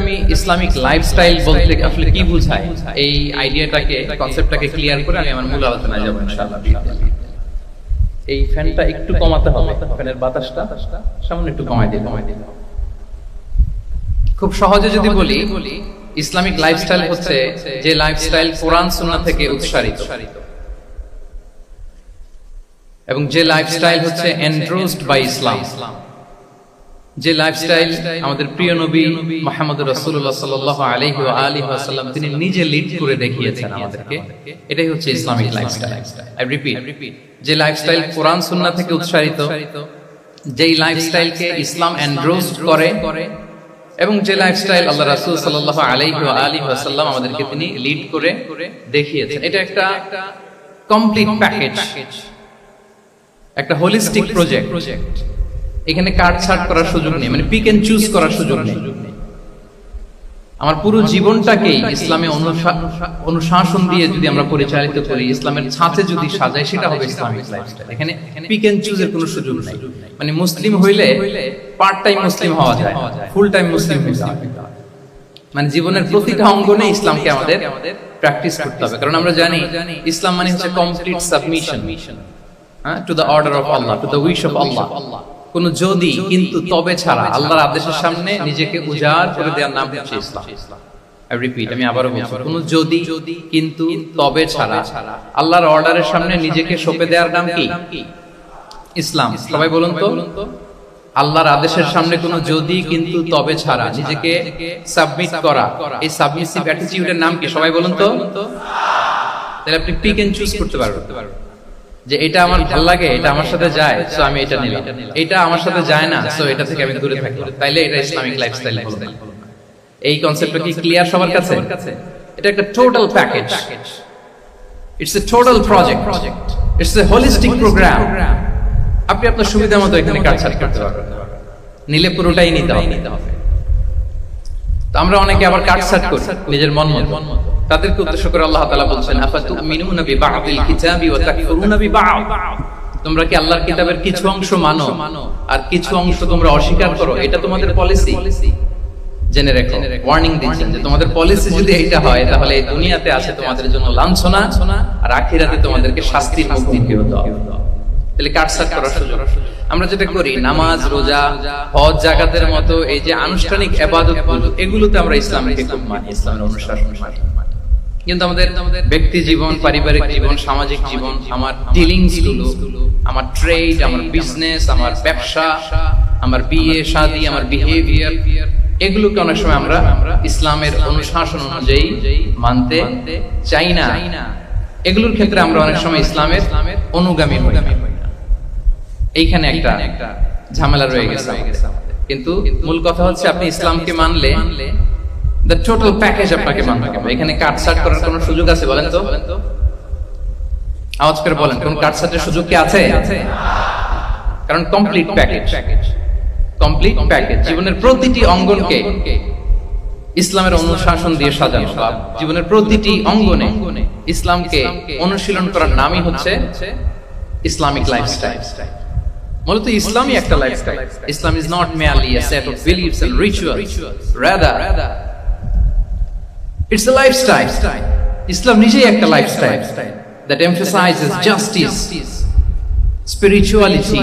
আমি Islamic lifestyle বলতে আসলে কি বোঝায় এই আইডিয়াটাকে কনসেপ্টটাকে ক্লিয়ার করে আমি আমার মূল আলোচনায় যাব ইনশাআল্লাহ। এই ফ্যানটা একটু কমাতে হবে, ফ্যানের বাতাসটা সামান্য একটু কমাই দিতে হবে। খুব সহজে যদি বলি, ইসলামিক লাইফস্টাইল হচ্ছে যে লাইফস্টাইল কোরআন সুন্নাহ থেকে উৎসারিত এবং যে লাইফস্টাইল হচ্ছে এন্ডোর্সড বাই ইসলাম, যে লাইফস্টাইল আমাদের প্রিয় নবী মুহাম্মদ রাসূলুল্লাহ সাল্লাল্লাহু আলাইহি ওয়া আলিহি ওয়াসাল্লাম তিনি নিজে লিড করে দেখিয়েছেন আমাদেরকে, এটাই হচ্ছে ইসলামিক লাইফস্টাইল। আই রিপিট, যে লাইফস্টাইল কোরআন সুন্নাহ থেকে উৎসারিত, যেই লাইফস্টাইলকে ইসলাম এন্ডোর্সড করে এবং যে লাইফস্টাইল আল্লাহ রাসূল সাল্লাল্লাহু আলাইহি ওয়া আলিহি ওয়াসাল্লাম আমাদেরকে তিনি লিড করে দেখিয়েছেন, এটা একটা কমপ্লিট প্যাকেজ, একটা হোলিস্টিক প্রজেক্ট। এখানে কাটছাট করার সুযোগ নেই, মানে পিক এন্ড চুজ করার সুযোগ নেই। আমার পুরো জীবনটাকেই ইসলামে অনুশাসন দিয়ে যদি আমরা পরিচালিত করি, ইসলামের ছাঁচে যদি সাজাই, সেটা হবে ইসলামিক লাইফস্টাইল। এখানে পিক এন্ড চুজের কোনো সুযোগ নেই। মানে মুসলিম হইলে পার্ট টাইম মুসলিম হওয়া যায়, ফুল টাইম মুসলিম হইতে হবে। মানে জীবনের প্রতিটা অঙ্গনে ইসলামকে আমাদের প্র্যাকটিস করতে হবে, কারণ আমরা জানি ইসলাম মানে হচ্ছে complete submission to the order of Allah, to the wish of Allah. কোন যদি, কিন্তু, তবে ছাড়া আল্লাহর আদেশের সামনে নিজেকে উজাড় করে দেওয়ার নাম হচ্ছে ইসলাম। আই রিপিট, আমি আবারও বলছি, কোন যদি, কিন্তু, তবে ছাড়া আল্লাহর অর্ডারের সামনে নিজেকে সঁপে দেওয়ার নাম কি? ইসলাম। সবাই বলুন তো, আল্লাহর আদেশের সামনে কোনো যদি, কিন্তু, তবে ছাড়া নিজেকে সাবমিট করা, এই সাবমিসিভ অ্যাটিটিউডের নাম কি? সবাই বলুন তো। তাহলে আপনি পিক এন্ড চুজ করতে পারবেন যে এটা আমার ভালো লাগে, এটা আমার সাথে যায়, সো আমি এটা নিলাম। এটা আমার সাথে যায় না, সো এটা থেকে আমি দূরে থাকলাম। তাইলে এটা ইসলামিক লাইফস্টাইল হলো না। এই কনসেপ্টটা কি ক্লিয়ার সবার কাছে? এটা একটা total package, it's a total project, it's a holistic program. আপনি আপনার সুবিধা মতো এখানে কাটছাট করতে পারবেন, নিলে পুরোটাই নিতে হবে। তো আমরা অনেকে আবার কাটছাট করি নিজের মন মতো। তাদেরকে উদ্দেশ্য করে আল্লাহ তাআলা বলছেন, আফাতুমিনুনা বিবা'দিল কিতাবি ওয়া তাকফুরুনা বিবা'দ। তোমরা কি আল্লাহর কিতাবের কিছু অংশ মানো আর কিছু অংশ তোমরা অস্বীকার করো? এটা তোমাদের পলিসি। জেনে রাখো, ওয়ার্নিং দিচ্ছেন যে তোমাদের পলিসি যদি এইটা হয়, তাহলে এই দুনিয়াতে আছে তোমাদের জন্য লাঞ্ছনা, আর আখিরাতে তোমাদেরকে শাস্তির মুখোমুখি হতে হবে। তাহলে কাটছাট করার সুযোগ। আমরা যেটা করি, নামাজ, রোজা, হজ, যাকাতের মতো এই যে আনুষ্ঠানিক ইবাদতগুলো, এগুলোতে আমরা ইসলামকে খুব মানি, ইসলামের অনুশাসন মানি। কিন্তু আমাদের ব্যক্তি জীবন, পারিবারিক জীবন, সামাজিক জীবন, আমার ডিলিংস গুলো, আমার ট্রেড, আমার বিজনেস, আমার ব্যবসা, আমার বিয়ে শাদী, আমার বিহেভিয়ার, এগুলোকে অনেক সময় আমরা ইসলামের অনুশাসন অনুযায়ী মানতে চাই না। এগুলোর ক্ষেত্রে আমরা অনেক সময় ইসলামের অনুগামী হই না। এইখানে একটা ঝামেলা রয়ে গেছে। কিন্তু মূল কথা হচ্ছে, আপনি ইসলামকে মানলে the total package আপনাকে মানতে হবে। এখানে কাটছাট করার কোনো সুযোগ আছে? বলেন তো, আওয়াজ করে বলেন, কোন কাটছাটের সুযোগ কি আছে? কারণ কমপ্লিট প্যাকেজ, কমপ্লিট প্যাকেজ। জীবনের প্রতিটি অঙ্গনকে ইসলামের অনুশাসন দিয়ে সাজানো, বা জীবনের প্রতিটি অঙ্গনে ইসলামকে অনুশীলন করার নামই হচ্ছে ইসলামিক লাইফস্টাইল। মূলত ইসলামই একটা lifestyle. Islam is not merely a set of beliefs and rituals, rather it's a lifestyle. Islam নিজেই একটা lifestyle that emphasizes justice, spirituality,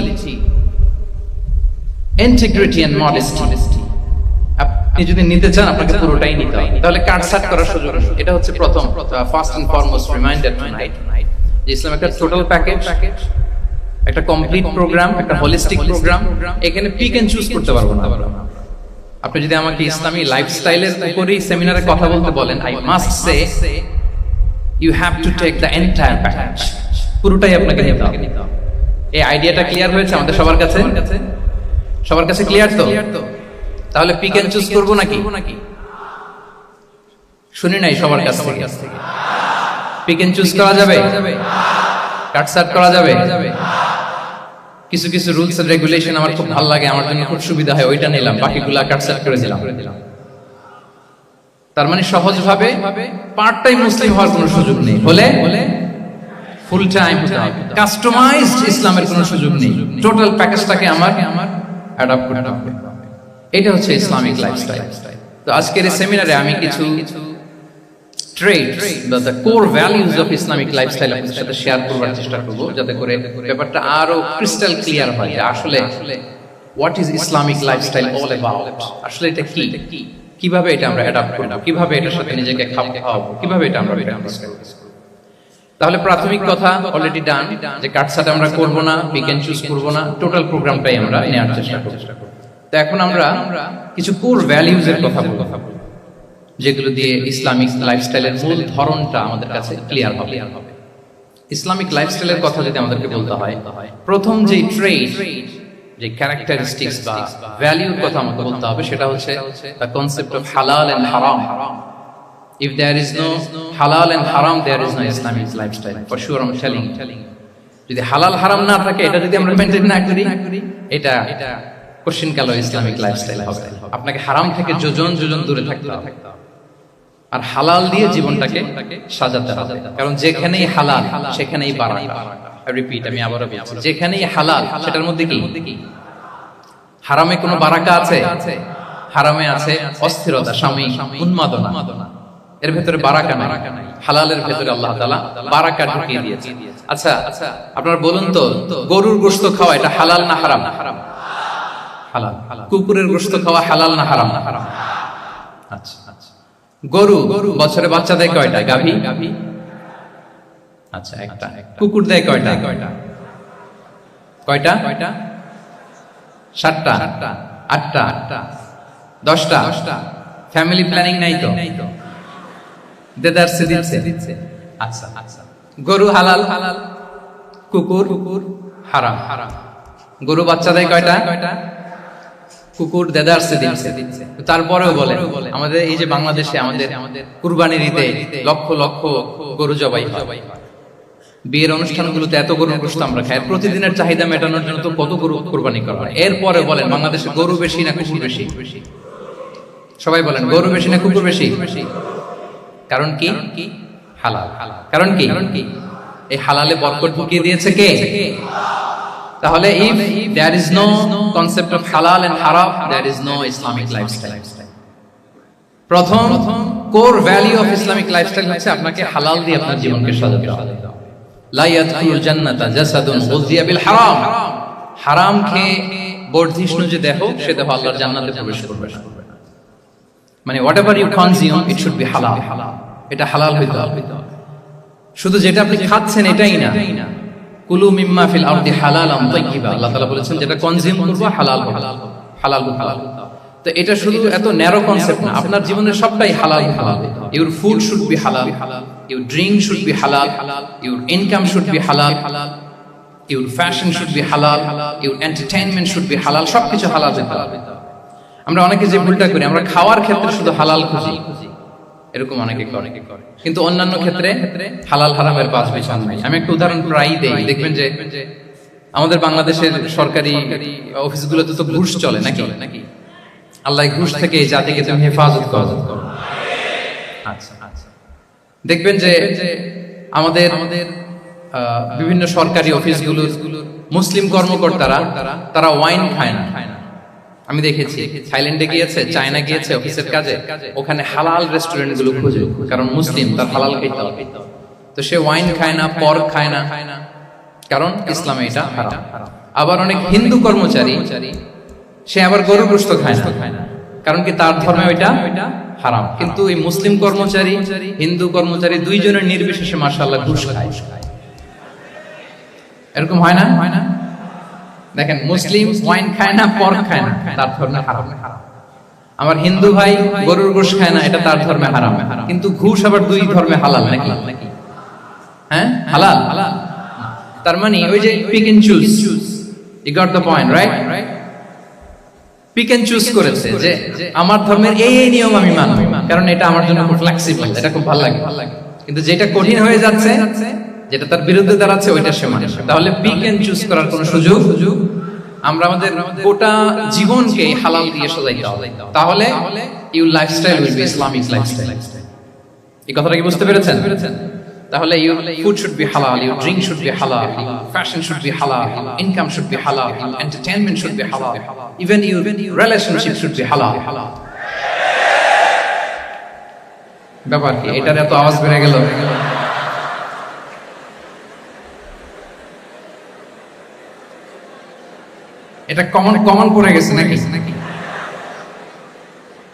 integrity and modesty. আপনি যদি নিতে চান, আপনাকে পুরোটাই নিতে হবে। তাহলে কাটছাট করার সুযোগ। এটা হচ্ছে প্রথম, first and foremost reminder tonight, যে ইসলাম একটা টোটাল প্যাকেজ, একটা কমপ্লিট প্রোগ্রাম, একটা হোলিস্টিক প্রোগ্রাম। এখানে পিক এন্ড চুজ করতে পারবো না। আপনি যদি আমাকে ইসলামী লাইফস্টাইলের উপরই সেমিনারে কথা বলতে বলেন, I must say you have to take the entire package. পুরোটাই আপনাকে নিতে হবে। এই আইডিয়াটা ক্লিয়ার হয়েছে আমাদের সবার কাছে? সবার কাছে ক্লিয়ার তো? তাহলে পিক এন্ড চুজ করবো নাকি? শুনি নাই সবার কাছ থেকে। পিক এন্ড চুজ করা যাবে? কাটছাট করা যাবে? কিছু কিছু রুলস এন্ড রেগুলেশন আমার খুব ভালো লাগে, আমার জন্য খুব সুবিধা হয়, ওইটা নিলাম, বাকিগুলা কাটছাট করে দিলাম। তার মানে সহজভাবে পার্ট টাইম মুসলিম হওয়ার কোনো সুযোগ নেই, হলে ফুল টাইম হতে হবে। কাস্টমাইজড ইসলামের কোনো সুযোগ নেই, টোটাল প্যাকেজটাকে আমার অ্যাডাপ্ট করতে হবে। এটা হচ্ছে ইসলামিক লাইফস্টাইল। তো তো আজকের এই সেমিনারে আমি কিছু ট্রেটস বা the core values of Islamic lifestyle আপনাদের সাথে শেয়ার করার চেষ্টা করব, যাতে করে ব্যাপারটা আরো ক্রিস্টাল ক্লিয়ার হয় যে আসলে what is Islamic lifestyle all about, আসলে এটা কি, কিভাবে এটা আমরা অ্যাডাপ্ট করব, কিভাবে এটার সাথে নিজেকে খাওয়াবো, কিভাবে এটা আমরা প্র্যাকটিস করব। তাহলে প্রাথমিক কথা অলরেডি ডান, যে কাটছাট আমরা করব না, পিক এন্ড চুজ করব না, টোটাল প্রোগ্রামটাই আমরা নেওয়ার চেষ্টা করব। তো এখন আমরা কিছু কোর ভ্যালুজ এর কথা বলবো, যেগুলো দিয়ে ইসলামিক লাইফস্টাইলের মূল ধরনটা আমাদের কাছে ক্লিয়ার হবে। ইসলামিক লাইফস্টাইলের কথা যদি আমাদেরকে বলতে হয়, প্রথম যে ট্রেট, যে ক্যারেক্টারিস্টিক্স বা ভ্যালুর কথা আমাকে বলতে হবে, সেটা হচ্ছে দ্য কনসেপ্ট অফ হালাল এন্ড হারাম। If there is no halal and haram, there is no Islamic lifestyle. For sure, I'm telling you. যদি হালাল হারাম না থাকে, এটা যদি আমরা মেনটেন না করি, এটা কোশ্চেন কালো ইসলামিক লাইফস্টাইল হবে। আপনাকে হারাম থেকে যোজন যোজন দূরে থাকতে হবে, আর হালাল দিয়ে জীবনটাকে সাজাতে হবে। কারণ যেখানেই হালাল সেখানেই বারাকা। রিপিট, আমি আবারও বলছি, যেখানেই হালাল সেটার মধ্যে কি হারামে কোনো বারাকা আছে? হারামে আছে অস্থিরতা, সাময়িক উন্মাদনা, এর ভেতরে বারাকা নাই। হালালের ভেতরে আল্লাহ তাআলা বারাকা ঢুকিয়ে দিয়েছে। আচ্ছা, আপনারা বলুন তো, গরুর গোশত খাওয়া এটা হালাল না হারাম? হালাল। কুকুরের গোশত খাওয়া হালাল না হারাম? আচ্ছা, গরু বছরে বাচ্চা দেয় কয়টা? গাভী? আচ্ছা, একটা। কুকুর দেয় কয়টা? কয়টা? 7টা, 8টা, 10টা। ফ্যামিলি প্ল্যানিং নাই তো? দেদারসে দিচ্ছে। আচ্ছা, গরু হালাল, কুকুর হারাম। গরু বাচ্চা দেয় কয়টা? কুকুর দেদারসে দিচ্ছে। তারপরেও বলে আমাদের এই যে বাংলাদেশে আমাদের কুরবানির ঈদে লক্ষ লক্ষ গরু জবাই হয়, বিয়ের অনুষ্ঠানগুলোতে এত গরুর গোশত আমরা খাই, প্রতিদিনের চাহিদা মেটানোর জন্য তো কত গরু কুরবানি করা হয়। এরপরে বলেন বাংলাদেশে গরু বেশি না কুকুর বেশি? সবাই বলেন গরু বেশি না কুকুর বেশি? কারণ কি? হালাল। কারণ কি? এই হালালে বরকত ঢুকিয়ে দিয়েছে কে? তাহলে if there is no concept of halal and haram, there is no Islamic lifestyle. প্রথম core value of Islamic lifestyle হচ্ছে আপনাকে হালাল দিয়ে আপনার জীবনকে সাজাতে হবে। লা ইয়াদখুলুল জান্নাতা জাসাদুন গুযিয়া বিল হারাম। হারাম খেয়ে বর্ধিষ্ণু যে দেহ, সে দেহ আল্লাহর জান্নাতে প্রবেশ করবে না। মানে whatever you consume, it should be halal. এটা হালাল হইতে হবে। শুধু যেটা আপনি খাচ্ছেন এটাই না, কুলু মিম্মা ফিল আরদি হালালান তাইয়্যিবা, আল্লাহ তাআলা বলেছেন যেটা কনজিউম করব হালাল হবে, হালাল হবে। তো এটা শুধু এত ন্যারো কনসেপ্ট না, আপনার জীবনের সবটাই হালাল হবে। ইউর ফুড শুড বি হালাল, ইউর ড্রিঙ্ক শুড বি হালাল, ইউর ইনকাম শুড বি হালাল, ইউর ফ্যাশন শুড বি হালাল, ইউর এন্টারটেইনমেন্ট শুড বি হালাল। সবকিছু হালাল হতে হবে। আমরা অনেকে যে ভুলটা করি, আমরা খাওয়ার ক্ষেত্রে শুধু হালাল খুঁজি, এরকম অনেকে করে, কিন্তু অন্যান্য ক্ষেত্রে হালাল হারামের বাছ বিচার নাই। আমি একটা উদাহরণ প্রায়ই দেই, দেখবেন যে আমাদের বাংলাদেশের সরকারি অফিসগুলোতে তো ঘুষ চলে নাকি? আল্লাহ ঘুষ থেকে এই জাতিকে তুমি হেফাজত করো। আচ্ছা, দেখবেন যে আমাদের বিভিন্ন সরকারি অফিসগুলো মুসলিম কর্মকর্তারা তারা ওয়াইন খায় না। আমি দেখেছি থাইল্যান্ডে গিয়েছে, চায়না গিয়েছে অফিসের কাজে, ওখানে হালাল রেস্টুরেন্ট গুলো খুঁজে, কারণ মুসলিম, তার হালাল খেতে হবে। তো সে ওয়াইন খায় না, পর্ক খায় না, কারণ ইসলামে এটা হারাম। আবার অনেক হিন্দু কর্মচারী, সে আবার গরুর গোশত খায় না, কারণ কি তার ধর্মে ওইটা হারাম। কিন্তু এই মুসলিম কর্মচারী, হিন্দু কর্মচারী দুইজনের নির্বিশেষে মাশাআল্লাহ ঘুষ খায়। এরকম হয় না? দেখেন, মুসলিম ওয়াইন খায় না, পর্ক খায় না, তার ধর্মে হারাম। আমার হিন্দু ভাই গরুর গোশত খায় না, এটা তার ধর্মে হারাম। কিন্তু ঘুষ আবার দুই ধর্মে হালাল নাকি? হ্যাঁ, হালাল। তার মানে ওই যে pick and choose, you got the point, right? Pick and choose করেছে যে আমার ধর্মের এই নিয়ম আমি মানব, কারণ এটা আমার জন্য খুব ফ্লেক্সিবল, এটা খুব ভালো লাগে। কিন্তু যেটা কঠিন হয়ে যাচ্ছে, যেটা তার বিরুদ্ধে দাঁড়াচ্ছে, ওইটা সে মানে। তাহলে পিক এন্ড চুজ করার কোনো সুযোগ, আমরা আমাদের গোটা জীবনকে হালাল দিয়ে সাজাইতে হবে। তাহলে your lifestyle will be Islamic lifestyle. এই কথাটা কি বুঝতে পেরেছেন? তাহলে ইউর ফুড শুড বি হালাল, ইউর ড্রিঙ্ক শুড বি হালাল, ফ্যাশন শুড বি হালাল, ইনকাম শুড বি হালাল, এন্টারটেইনমেন্ট শুড বি হালাল, even your relationship should be হালাল। ব্যাপার কি? এটার এত আওয়াজ বেড়ে গেল। এটা কমন কমন পড়ে গেছে নাকি?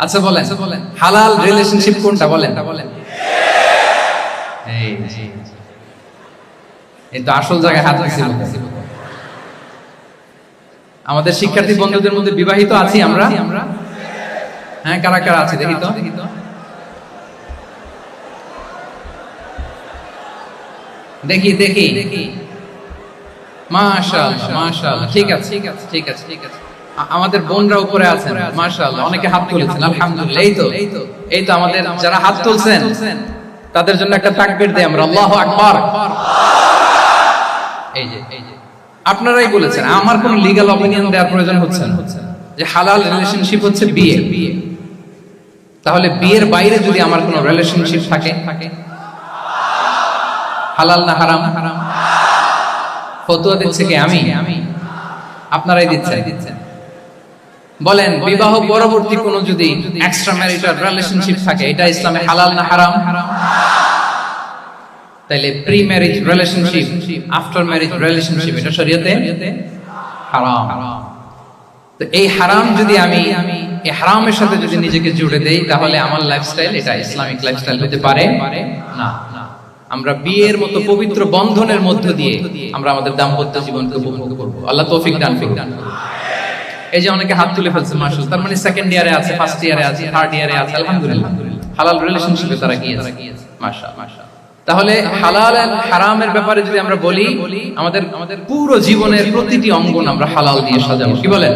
আচ্ছা বলেন, হালাল রিলেশনশিপ কোনটা বলেন? এই তো আসল জায়গায় হাত দিছিল। আমাদের শিক্ষার্থী বন্ধুদের মধ্যে বিবাহিত আছি আমরা? হ্যাঁ, কারা কারা আছে দেখি তো। দেখি দেখি। মাশাআল্লাহ মাশাআল্লাহ, ঠিক আছে ঠিক আছে ঠিক আছে ঠিক আছে। আমাদের বোনরা উপরে আছেন, মাশাআল্লাহ, অনেকে হাত তুলেছেন, আলহামদুলিল্লাহ। এই তো আমাদের যারা হাত তুলছেন তাদের জন্য একটা তাকবীর দেই আমরা, আল্লাহু আকবার। এই যে আপনারাই বলেছেন, আমার কোনো লিগ্যাল অপিনিয়ন দেওয়ার প্রয়োজন হচ্ছে না, যে হালাল রিলেশনশিপ হচ্ছে বিয়ে। তাহলে বিয়ের বাইরে যদি আমার কোনো রিলেশনশিপ থাকে, হালাল না হারাম? ফতোয়া দিচ্ছে কি আমি? আপনারাই দিচ্ছেন। বলেন, বিবাহ পরবর্তী কোনো যদি এক্সট্রা ম্যারিটাল রিলেশনশিপ থাকে, এটা ইসলামে হালাল না হারাম? তাইলে pre marriage relationship, after marriage relationship, এটা শরীয়তে হারাম। তো এই হারাম যদি আমি এই হারামের সাথে যদি নিজেকে জুড়ে দেই, তাহলে আমার লাইফস্টাইল এটা ইসলামিক লাইফস্টাইল হতে পারে না। আমরা বিয়ের মতো পবিত্র বন্ধনের মধ্য দিয়ে আমরা আমাদের দাম্পত্য জীবনকে উপভোগ করব। আল্লাহ তৌফিক দান করুন। এই যে অনেকে হাত তুলে ফেলছে, মাশাআল্লাহ, তার মানে সেকেন্ড ইয়ারে আছে, ফার্স্ট ইয়ারে আছে, থার্ড ইয়ারে আছে, আলহামদুলিল্লাহ, হালাল রিলেশনশিপে তারা গিয়েছে, মাশাআল্লাহ। তাহলে হালাল আর হারামের ব্যাপারে যদি আমরা বলি, আমাদের পুরো জীবনের প্রতিটি অঙ্গন আমরা হালাল দিয়ে সাজাবো। কি বলেন?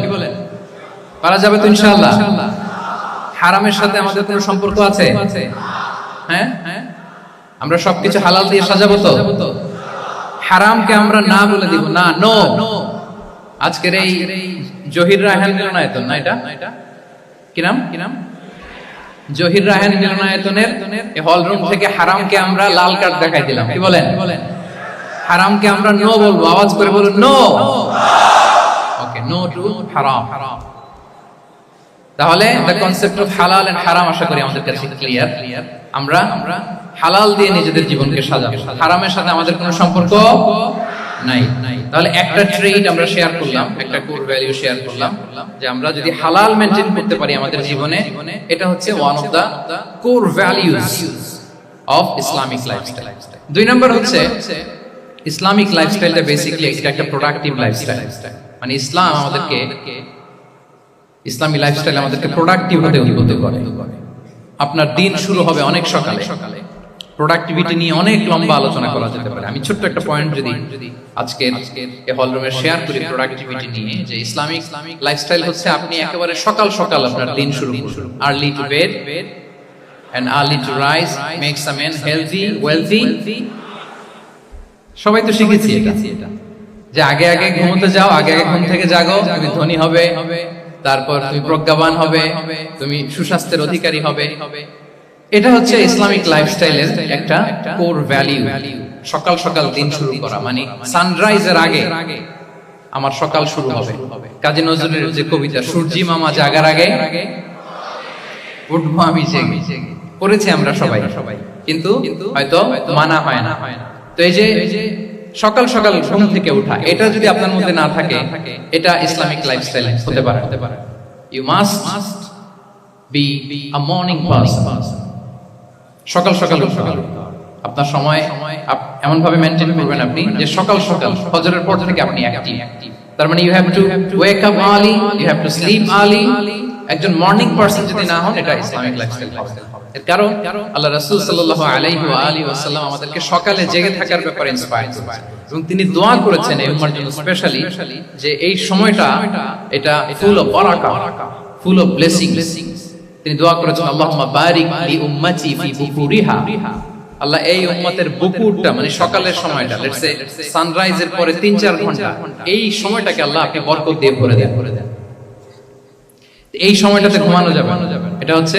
পারা যাবে তো ইনশাআল্লাহ? হারামের সাথে আমাদের কোনো সম্পর্ক আছে? হ্যাঁ, আমরা সবকিছু হালাল দিয়ে সাজাবো তো? হারামকে আমরা না বলে দিব না, নো। আজকের এই জহির রায়হান মিলনায়তন না, এটা কি নাম? জহির রায়হান মিলনায়তনের এই হল রুম থেকে হারামকে আমরা লাল কার্ড দেখাই দিলাম। কি বলেন? হারামকে আমরা নো বলবো, আওয়াজ করে বলুন নো। ওকে, নো টু হারাম। তাহলে দ্য কনসেপ্ট অফ হালাল এন্ড হারাম আশা করি আমাদের কাছে ক্লিয়ার। আমরা হালাল দিয়ে নিজেদের জীবনকে সাজাবো, হারামের সাথে আমাদের কোনো সম্পর্ক নাই। তাহলে একটা ট্রেড আমরা শেয়ার করলাম, একটা কোর ভ্যালু শেয়ার করলাম, যে আমরা যদি হালাল মেইনটেইন করতে পারি আমাদের জীবনে, এটা হচ্ছে one of the core values of Islamic lifestyle. দুই নাম্বার হচ্ছে ইসলামিক লাইফস্টাইলটা বেসিক্যালি এটা একটা প্রোডাক্টিভ লাইফস্টাইল। মানে ইসলাম আমাদেরকে, ইসলামী লাইফস্টাইল আমাদেরকে প্রোডাক্টিভ হতে উদ্বুদ্ধ করে। আপনার দিন শুরু হবে অনেক সকালে, প্রোডাক্টিভিটি নিয়ে অনেক লম্বা আলোচনা করা যেতে পারে। আমি ছোট্ট একটা পয়েন্ট যদি আজকে এই হল রুমে শেয়ার করি প্রোডাক্টিভিটি নিয়ে, যে ইসলামিক লাইফস্টাইল হচ্ছে আপনি একেবারে সকাল সকাল আপনার দিন শুরু করুন। Early to bed and early to rise makes a man healthy wealthy. সবাই তো শিখেছি এটা, যে আগে আগে ঘুমোতে যাও, আগে আগে ঘুম থেকে জাগো, তুমি ধনী হবে, তারপর তুমি প্রজ্ঞাবান হবে, তুমি সুস্বাস্থ্যের অধিকারী হবে। এটা হচ্ছে ইসলামিক লাইফস্টাইলের একটা কোর ভ্যালু। সকাল সকাল দিন শুরু করা, মানে সানরাইজের আগে আমার সকাল শুরু হবে। কাজী নজরুলের যে কবিতা, সূর্যি মামা জাগার আগে উঠবো আমি জেগে, পড়েছি আমরা সবাই, কিন্তু হয়তো মানা হয় না। তো এই যে সকাল সকাল ঘুম থেকে ওঠা, এটা যদি আপনার মধ্যে না থাকে, এটা ইসলামিক লাইফস্টাইল হতে পারে। You must be a morning person. সকাল সকাল আপনার সময় এমন ভাবে মেইনটেইন করবেন আপনি, যে সকাল সকাল ফজরের পর থেকে আপনি অ্যাক্টিভ। তার মানে you have to wake up early, you have to sleep early. একজন মর্নিং পারসন যদি না হন, এটা ইসলামিক লাইফস্টাইল হবে। এর কারণ আল্লাহ রাসূল সাল্লাল্লাহু আলাইহি ওয়া আলিহি ওয়াসাল্লাম আমাদেরকে সকালে জেগে থাকার ব্যাপারে ইন্সপায়ার করেছেন, এবং তিনি দোয়া করেছেন এই উম্মার জন্য স্পেশালি, যে এই সময়টা এটা ফুল অফ বারাকা, ফুল অফ ব্লেসিংস। তিনি দোয়া করেছেন, আল্লাহুম্মা বারিক লি উম্মতি ফি বুকুরিহা। আল্লাহ এই উম্মতের বুকুরটা, মানে সকালের সময়টা, লেটস সে সানরাইজের পরে 3-4 ঘন্টা, এই সময়টাকে আল্লাহ আপনি বরকত দিয়ে ভরে দেন। এই সময়টাতে ঘুমানো যাবে, এটা হচ্ছে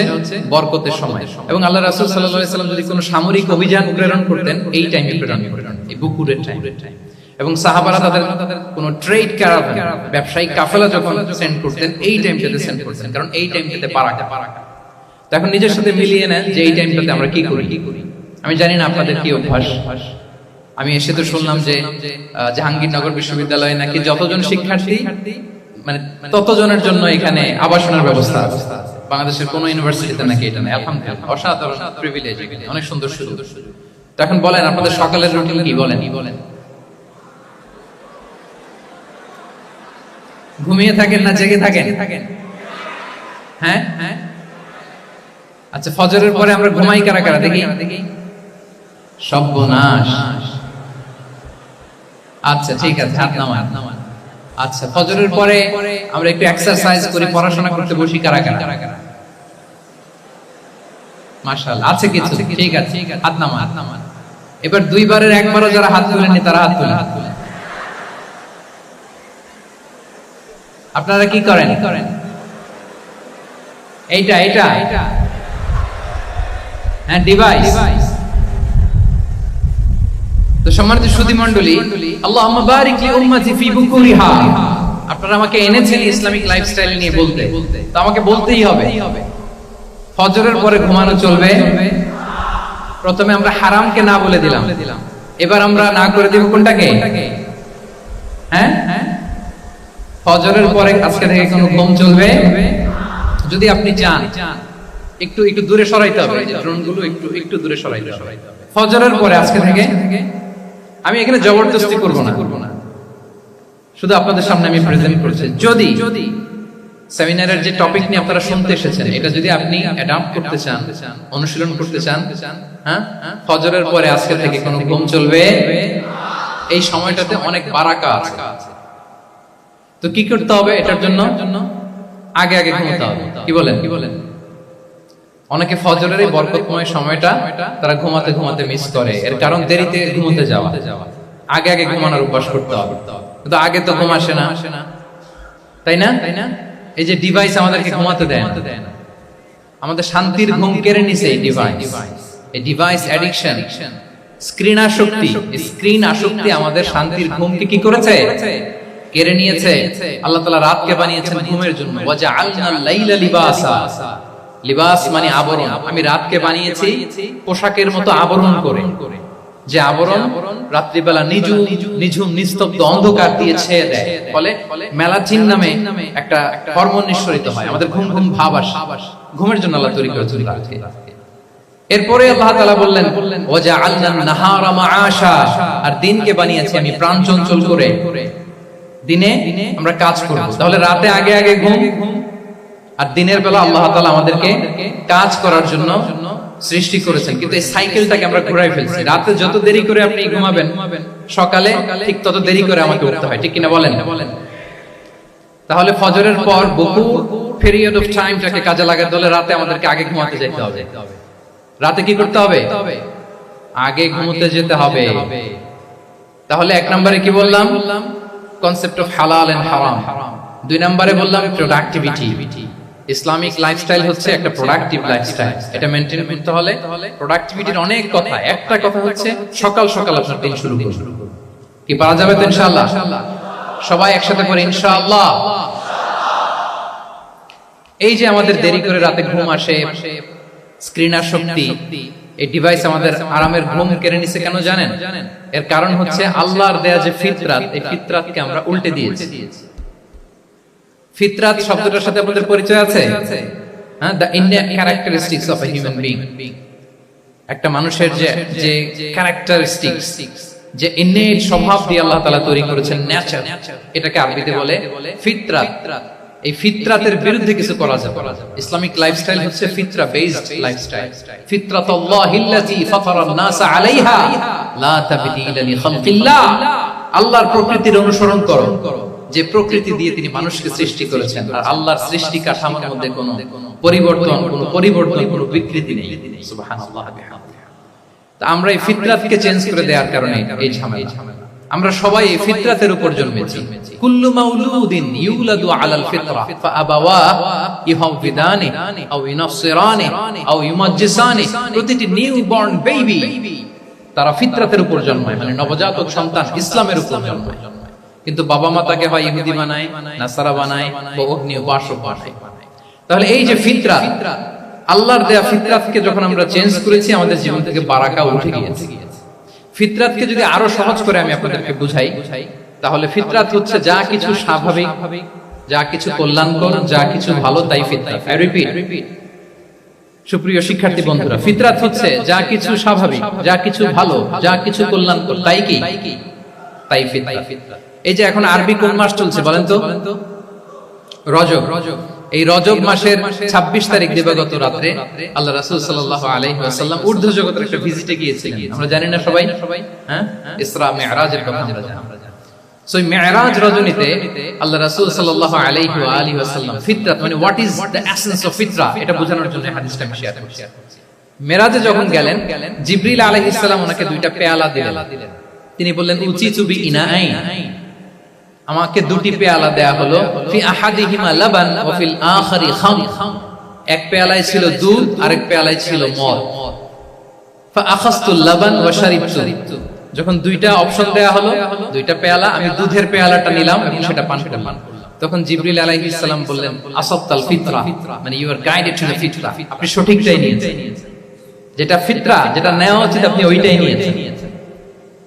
বরকতের সময়। এবং আল্লাহ রাসূল সাল্লাল্লাহু আলাইহি ওয়াসাল্লাম যদি কোনো সামরিক অভিযান প্রেরণ করতেন, এই টাইমে প্রেরণ করতেন, এই বুকুরের টাইম। এবং সাহাবারা তাদের কোনো ট্রেড ক্যারাভান, ব্যবসায়িক কাফেলা যখন সেন্ড করতেন, এই টাইমটাতে সেন্ড করতেন, কারণ এই টাইমটাতে বারাকা। তো এখন নিজের সাথে মিলিয়ে নেন যে এই টাইমটাতে আমরা কি করি। আমি জানি না আপনাদের কি অভ্যাস। আমি এসে তো শুনলাম যে জাহাঙ্গীরনগর বিশ্ববিদ্যালয়ে নাকি যতজন শিক্ষার্থী মানে ততজনের জন্য এখানে আবাসনের ব্যবস্থা আছে। বাংলাদেশের কোন ইউনিভার্সিটিতে নাকি এটা নেই। আলহামদুলিল্লাহ, অসাধারণ প্রিভিলেজ, অনেক সুন্দর সুযোগ। তো এখন বলেন আপনাদের সকালের রুটিন কি? বলেন ঘুমিয়ে থাকেন না জেগে থাকেন? হ্যাঁ, আচ্ছা, ফজরের পরে আমরা ঘুমাই কারা কারা দেখি? সর্বনাশ। আচ্ছা ঠিক আছে, হাত নামান। আচ্ছা, ফজরের পরে আমরা একটু এক্সারসাইজ করি, পড়াশোনা করতে বসি কারা কারা? মাশাআল্লাহ, আছে কিছু। ঠিক আছে, হাত নামান। এবার দুইবারের একবারও যারা হাত তুলেননি তারা হাত তুলেন। আপনারা কি করেন? এইটা হ্যাঁ, ডিভাইস। তো সম্মানিত সুধী মণ্ডলী, আল্লাহুম্মা বারিক লি উম্মতি ফি বুকুরিহা, আপনারা আমাকে এনেছেন ইসলামিক লাইফস্টাইল নিয়ে বলতে, তো আমাকে বলতেই হবে ফজরের পরে ঘুমানো চলবে। প্রথমে আমরা হারামকে না বলে দিলাম, এবার আমরা না করে দিব কোনটাকে? হ্যাঁ, ফজরের পরে আজকে থেকে কোনো ঘুম চলবে। যদি আপনি চান একটু দূরে সরাইতে হবে, ড্রোনগুলো একটু দূরে সরাইতে হবে। ফজরের পরে আজকে থেকে আমি এখানে জবরদস্তি করব না, শুধু আপনাদের সামনে আমি প্রেজেন্ট করছি। যদি সেমিনারের যে টপিক নিয়ে আপনারা শুনতে এসেছেন, এটা যদি আপনি অ্যাডাপ্ট করতে চান, অনুশীলন করতে চান, হ্যাঁ, ফজরের পরে আজকে থেকে কোনো ঘুম চলবে। এই সময়টাতে অনেক বারাকা আছে। তো কি করতে হবে? এটার জন্য আগে ঘুমাতে হবে। কি বলেন? অনেকে ফজরের এই বরকতময় সময়টা তারা ঘুমাতে মিস করে। এর কারণ দেরিতে ঘুমোতে যাওয়া। আগে ঘুমানোর অভ্যাস করতে হবে। কিন্তু আগে তো ঘুম আসে না, তাই না? এই যে ডিভাইস আমাদেরকে ঘুমাতে দেয় না, আমাদের শান্তির ঘুম কেড়ে নিছে এই ডিভাইস অ্যাডিকশন, স্ক্রিন আসক্তি আমাদের শান্তির ঘুমকে কি করেছে? কেড়ে নিয়েছে। আল্লাহ তাআলা রাতকে বানিয়েছেন ঘুমের জন্য। ওয়াজআলনাল লাইলা লিবাসা, লিবাস মানে আবরণ। আমি রাতকে বানিয়েছি পোশাকের মতো আবরণ করে, যে আবরণ রাত্রিবেলা নিঝুম নিস্তব্ধ অন্ধকার দিয়ে ছেয়ে দেয়। ফলে মেলাটিন নামে একটা হরমোন নিঃসরিত হয়, আমাদের ঘুম ভাব আসে। ঘুমের জন্য আল্লাহ তৈরি করেছেন রাতকে। এরপরে আল্লাহ তাআলা বললেন ওয়াজআলনান নাহারা মাআশা, আর দিনকে বানিয়েছি আমি প্রাণ চঞ্চল করে। দিনে আমরা কাজ করব, তাহলে রাতে আগে ঘুম, আর দিনের বেলা আল্লাহ তাআলা আমাদেরকে কাজ করার জন্য সৃষ্টি করেছেন। কিন্তু এই সাইকেলটাকে আমরা ঘুরাই ফেলছি। রাতে যত দেরি করে আপনি ঘুমাবেন, সকালে ঠিক তত দেরি করে আমাকে উঠতে হয়, ঠিক কিনা বলেন? তাহলে ফজরের পর বহু পিরিয়ড অফ টাইমটাকে কাজে লাগাতে হলে রাতে আমাদেরকে আগে ঘুমাতে যেতে হবে। রাতে কি করতে হবে? আগে ঘুমোতে যেতে হবে। তাহলে এক নম্বরে কি বললাম? কনসেপ্ট অফ হালাল এন্ড হারাম। দুই নম্বরে বললাম প্রোডাক্টিভিটি। ইসলামিক লাইফস্টাইল হচ্ছে একটা প্রোডাক্টিভ লাইফস্টাইল। এটা মেইনটেইন করতে হলে প্রোডাক্টিভিটির অনেক কথা। একটা কথা হচ্ছে সকাল আপনার দিন শুরু করুন। কি পারা যাবে তো ইনশাআল্লাহ? সবাই একসাথে করে ইনশাআল্লাহ। এই যে আমাদের দেরি করে রাতে ঘুম আসে, স্ক্রিন আসক্তি, এই ডিভাইস আমাদের আরামের ঘুম কেড়ে নিছে কেন জানেন? এর কারণ হচ্ছে আল্লাহর দেয়া যে ফিতরাত, এই ফিতরাতকে আমরা উল্টে দিয়েছি। ফিতরাত শব্দটার সাথে আপনাদের পরিচয় আছে? হ্যাঁ, the innate characteristics of a human being. একটা মানুষের যে ক্যারেক্টারিস্টিক্স, যে ইননেট স্বভাব দিয়ে আল্লাহ তাআলা তৈরি করেছেন, নেচার, এটাকে আরবিতে বলে ফিতরাত। এই ফিতরাতের বিরুদ্ধে কিছু করা যাবে। ইসলামিক লাইফস্টাইল হচ্ছে ফিতরা বেসড লাইফস্টাইল। ফিতরাতুল্লাহিল্লাতী ফাতারান নাস আলাইহা লা তাবদীলা লিখালকিল্লাহ। আল্লাহর প্রকৃতির অনুসরণ করো, যে প্রকৃতি দিয়ে তিনি মানুষকে সৃষ্টি করেছেন। আর আল্লাহর সৃষ্টি কাঠামোর মধ্যে কোনো পরিবর্তন, কোনো বিকৃতি নেই। সুবহানাল্লাহ বিহামদিহি। তা আমরা এই ফিতরাতকে চেঞ্জ করে দেওয়ার কারণে এই ঝামেলা। আমরা সবাই এই ফিতরাতের উপর জন্মেছি। কুল্লু মাউলুদিন ইউলাদু আলাল ফিতরা ফাআবাওয়া ইউহাউবিদানি আও ইউনাসসিরানি আও ইউমাজ্জিসানি। প্রতিটি নিউ বর্ন বেবি তারা ফিতরাতের উপর জন্মায়, মানে নবজাতক সন্তান ইসলামের উপর জন্মায়। কিন্তু বাবা মা তাকে হয় ইহুদি বানায়, নাসারা বানায়, বা অগ্নি উপাসক বানায়। তাহলে এই যে ফিতরাত, আল্লাহর দেয়া ফিতরাতকে যখন আমরা চেঞ্জ করেছি, আমাদের জীবন থেকে বারাকা উঠে গিয়েছে। ফিতরাতকে যদি আরো সহজ করে আমি আপনাদেরকে বুঝাই, তাহলে ফিতরাত হচ্ছে যা কিছু স্বাভাবিক, যা কিছু কল্যাণকর, যা কিছু ভালো, তাই ফিতরাত। আই রিপিট, সুপ্রিয় শিক্ষার্থী বন্ধুরা, ফিতরাত হচ্ছে যা কিছু স্বাভাবিক, যা কিছু ভালো, যা কিছু কল্যাণকর, তাই কি? তাই ফিতরাত। এই যে এখন আরবি কোন মাস চলছে বলেন তো? রজব। এই রজব মাসের 26 তারিখ দিবাগত রাতে আল্লাহ রাসূল সাল্লাল্লাহু আলাইহি ওয়াসাল্লাম ঊর্ধ্ব জগতের একটা ভিজিটে গিয়েছিলেন। আমরা জানি না সবাই? হ্যাঁ, ইসরা মিরাজের কথা আমরা জানি। সো মিরাজ রজনীতে আল্লাহ রাসূল সাল্লাল্লাহু আলাইহি ওয়া আলিহি ওয়াসাল্লাম ফিতরাত মানে what is the essence of ফিতরা, এটা বোঝানোর জন্য হাদিসটা আমি শেয়ার করছি। মিরাজে যখন গেলেন, জিবরিল আলাইহিস সালাম ওনাকে দুইটা পেয়ালা দিলেন। তিনি বললেন উচিতু বি ইনাআইন, আমাকে দুটি পেয়ালা দেয়া হলো, ফি আহাদিহিমা লাবান ওয়া ফিল আখারি খামর, এক পেয়ালায় ছিল দুধ, আরেক পেয়ালায় ছিল মদ। ফা আখাযতুল লাবান ওয়া শারিবতু, যখন দুইটা অপশন দেয়া হলো, দুইটা পেয়ালা, আমি দুধের পেয়ালাটা নিলাম এবং সেটা পান করলাম। তখন জিবরিল আলাইহিস সালাম বললেন আসাবতাল ফিতরা, মানে you are guided to the ফিতরা, আপনি সঠিকটাই নিয়েছেন, যেটা ফিতরা, যেটা নেওয়া উচিত আপনি ওইটাই নিয়েছেন।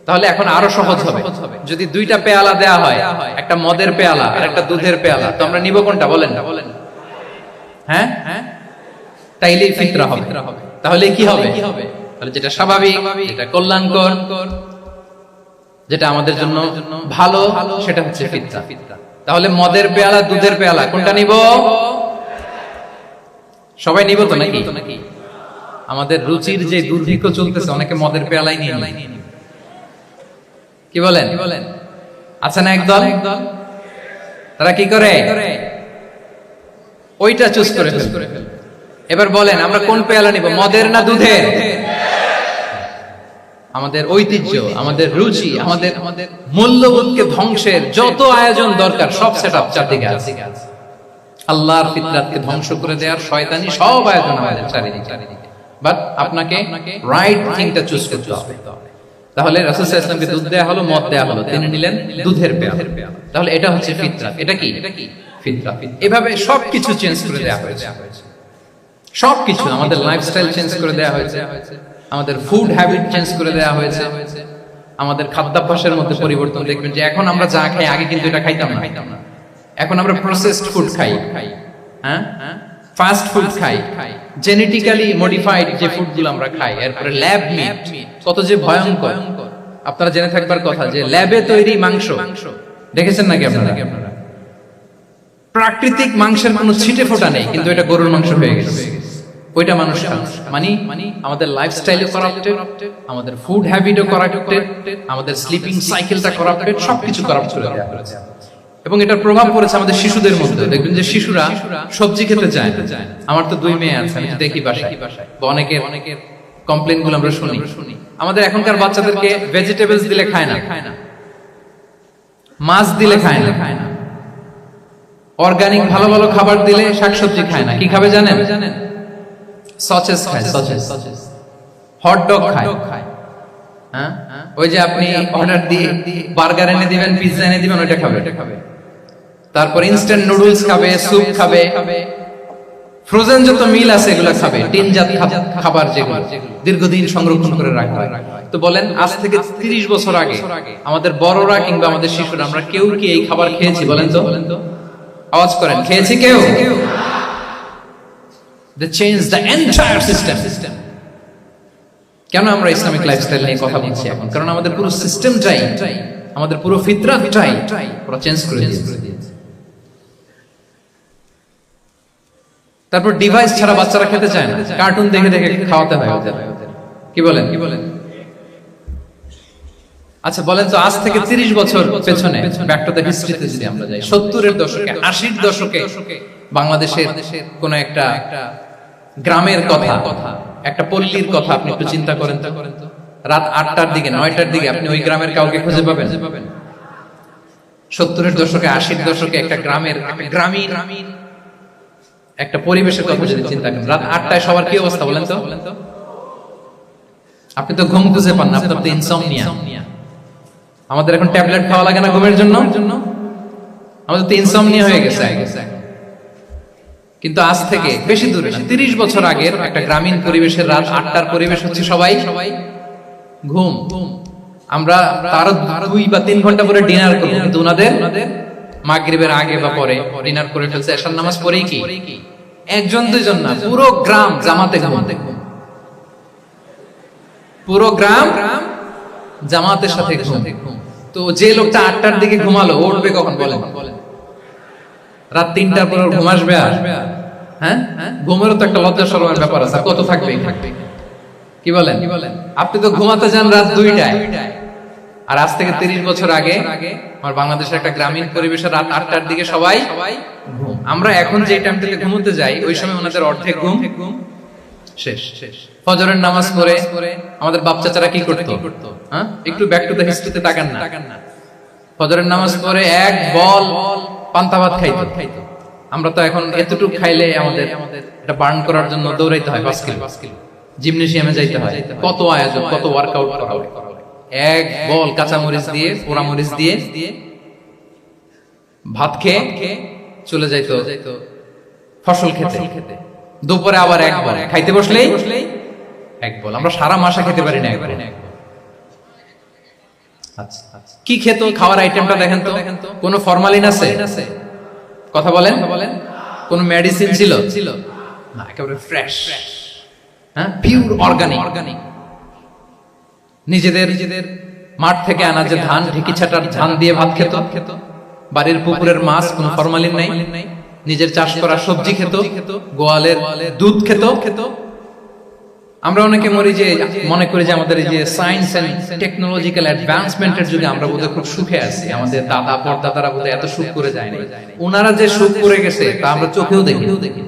তাহলে এখন আরো সহজ হবে, যদি দুইটা পেয়ালা দেয়া হয়, একটা মদের পেয়ালা আর একটা দুধের পেয়ালা, তো আমরা নিব কোনটা বলেন? হ্যাঁ, তাইলেই ফিতরা হবে। তাহলে কি হবে? তাহলে যেটা স্বাভাবিক, যেটা কল্যাণকর, যেটা আমাদের জন্য ভালো, সেটা হচ্ছে ফিতরা। তাহলে মদের পেয়ালা, দুধের পেয়ালা, কোনটা নিব? সবাই নিব তো নাকি? আমাদের রুচির যে দুর্ভিক্ষ চলতেছে, অনেকে মদের পেয়ালাই নিয়ে নেয়। কি বলেন? আচ্ছা না একদল, তারা কি করে? ওইটা চুজ করে ফেলে। এবার বলেন আমরা কোন পেয়ালা নিব, মদের না দুধের? আমাদের ঐতিহ্য, আমাদের রুচি, আমাদের মূল্যবোধকে ধ্বংসের যত আয়োজন দরকার সব সেটআপ চারদিকে আছে। আল্লাহর ফিতরাতকে ধ্বংস করে দেওয়ার শয়তানি সব আয়োজন আমাদের চারিদিকে। বাট আপনাকে রাইট থিংটা চুজ করতে হবে। তাহলে রাসূল সাল্লাল্লাহু আলাইহি ওয়াসাল্লামকে দুধ দেয়া হলো, মদ দেয়া হলো, তিনি নিলেন দুধের পেয়ালা। তাহলে এটা হচ্ছে ফিতরাত। এটা কি? ফিতরাত। এভাবে সবকিছু চেঞ্জ করে দেয়া হয়েছে। সবকিছু, আমাদের লাইফস্টাইল চেঞ্জ করে দেয়া হয়েছে, আমাদের ফুড হ্যাবিট চেঞ্জ করে দেয়া হয়েছে, আমাদের খাদ্যাভ্যাসের মধ্যে পরিবর্তন। দেখবেন যে এখন আমরা যা খাই, আগে কিন্তু এটা খাইতাম না। এখন আমরা প্রসেসড ফুড খাই, হ্যাঁ, ফাস্ট ফুড খাই, জেনেটিক্যালি মডিফাইড যে ফুডগুলো আমরা খাই, এরপরে ল্যাব মিট, কত যে ভয়ঙ্কর। আপনারা জেনে থাকবার কথা যে ল্যাবে তৈরি মাংস দেখেছেন নাকি আপনারা? প্রাকৃতিক মাংসের কোনো ছিটে ফোঁটা নেই, কিন্তু এটা গরুর মাংস হয়ে গেছে, ওইটা মানুষ খাচ্ছে। মানে আমাদের লাইফস্টাইলও কারাপ্টেড, আমাদের ফুড হ্যাবিটও কারাপ্টেড, আমাদের স্লিপিং সাইকেলটা কারাপ্টেড, সবকিছু কারাপ্ট করে দেওয়া হয়েছে। এবং এটার প্রভাব পড়েছে আমাদের শিশুদের মধ্যে। দেখবেন যে শিশুরা সবজি খেতে চায় না। আমার তো 2 মেয়ে আছে, আমি দেখি বাসায় বা অনেকের কমপ্লেইন গুলো আমরা শুনি। আমাদের এখনকার বাচ্চাদেরকে ভেজিটেবলস দিলে খায় না, মাছ দিলে খায় না, অর্গানিক ভালো ভালো খাবার দিলে শাকসবজি খায় না। কি খাবে জানেন? সসেস খায়, সসেস, হট ডগ খায়। হ্যাঁ, ওই যে আপনি অর্ডার দিয়ে বার্গার এনে দিবেন, পিৎজা এনে দিবেন, ওইটা খাবে। তারপর ইনস্ট্যান্ট নুডলস খাবে, স্যুপ খাবে, ফ্রোজেন যত মিল আছে এগুলো খাবে, টিনজাত খাবার যেগুলো দীর্ঘদিন সংরক্ষণ করে রাখা হয়। তো বলেন, আজ থেকে 30 বছর আগে আমাদের বড়রা কিংবা আমাদের শিশুরা, আমরা কেউ কি এই খাবার খেয়েছি বলেন তো? আওয়াজ করেন, খেয়েছি কেউ? They changed the entire system. কেন আমরা ইসলামিক লাইফস্টাইল নিয়ে কথা বলছি এখন? কারণ আমাদের পুরো সিস্টেমটাই, আমাদের পুরো ফিতরাতটাই পুরো চেঞ্জ করে দিয়েছে। তারপর ডিভাইস ছাড়া বাচ্চারা খেতে চায় না, কার্টুন দেখে দেখে খাওয়াতে হয় ওদের। কি বলেন? আচ্ছা বলেন তো, আজ থেকে 30 বছর পেছনে ব্যাক টু দ্য হিস্ট্রিতে যদি আমরা যাই, 70-এর দশকে, 80-র দশকে বাংলাদেশের কোন একটা গ্রামের কথা, একটা পল্লীর কথা আপনি একটু চিন্তা করেন তো। রাত 8টার দিকে, 9টার দিকে আপনি ওই গ্রামের কাউকে খুঁজে পাবেন? 70-এর দশকে, 80-র দশকে একটা গ্রামের, গ্রামীণ একটা পরিবেশের কথা যদি চিন্তা করেন, রাত 8টায় সবার কি অবস্থা বলেন তো? আপনি তো ঘুম খুঁজে পান না, আপনার তো ইনসমনিয়া। আমাদের এখন ট্যাবলেট খাওয়া লাগে না ঘুমের জন্য, আমাদের তো ইনসমনিয়া হয়ে গেছে। কিন্তু আজ থেকে বেশি দূরে না, 30 বছর আগের একটা গ্রামীণ পরিবেশের রাত 8টার পরিবেশ হচ্ছে সবাই ঘুম। আমরা তার 2 বা 3 ঘন্টা পরে ডিনার করবো, কিন্তু ওনাদের মাগরিবের আগে বা পরে ডিনার করে ফেলছে। এশার নামাজ পড়েই কি একজন দুইজন না, পুরো গ্রাম জামাতে ঘুম, পুরো গ্রাম জামাতের সাথে ঘুম। তো যে লোকটা 8টার দিকে ঘুমালো উঠবে কখন বলেন? রাত 3টার পর ঘুম আসবে? আর হ্যাঁ, ঘুমেরও তো একটা লজ্জা শরমের ব্যাপার আছে, কত থাকবে? কি বলেন? আপনি তো ঘুমাতে যান রাত 2টায়, আর আজ থেকে 30 বছর আগে আমার বাংলাদেশের একটা গ্রামীণ পরিবেশে রাত 8টার দিকে সবাই ঘুম। আমরা এখন যে টাইমটাতে ঘুমোতে যাই ওই সময় ওনাদের অর্ধেক ঘুম শেষ। ফজরের নামাজ পড়ে আমাদের বাপ চাচারা কি করতো? হ্যাঁ, একটু ব্যাক টু দ্য হিস্ট্রিতে তাকান না। ফজরের নামাজ পড়ে এক বল পান্তা ভাত খাইতো। আমরা তো এখন এতটুকু খাইলে আমাদের এটা বার্ন করার জন্য দৌড়াইতে হয় 5 কিলো, জিমনেশিয়ামে যাইতে হয়, কত আয়োজন, কত ওয়ার্কআউট করা হয়। এক বল কাঁচা মরিচ দিয়ে, পোড়া মরিচ দিয়ে ভাত খেয়ে চলে যাইতো ফসল খেতে। দুপুরে আবার এক বল, খাইতে বসলেই এক বল। আমরা সারা মাসে খেতে পারি না একবার। আচ্ছা, কি খেত? খাওয়ার আইটেমটা দেখেন তো, কোন ফরমালিন আছে? কথা বলেন। কোন মেডিসিন ছিল না, একেবারে ফ্রেশ, হ্যাঁ, পিওর অর্গানিক। নিজেদের মাঠ থেকে আনা যে ধান, ঢেকি ছাটার ধান দিয়ে ভাত খেত। বাড়ির পুকুরের মাছ, কোনো ফরমালিন নাই। নিজের চাষ করা সবজি খেত, গোয়ালের দুধ খেত। আমরা অনেকে মনে করি যে আমাদের এই যে সায়েন্স এন্ড টেকনোলজিক্যাল অ্যাডভান্সমেন্টের যুগে আমরা বোধহয় খুব সুখে আছি। আমাদের দাদা পরদাদারা বোধহয় এত সুখ করে যায়নি। ওনারা যে সুখ করে গেছে তা আমরা চোখেও দেখি।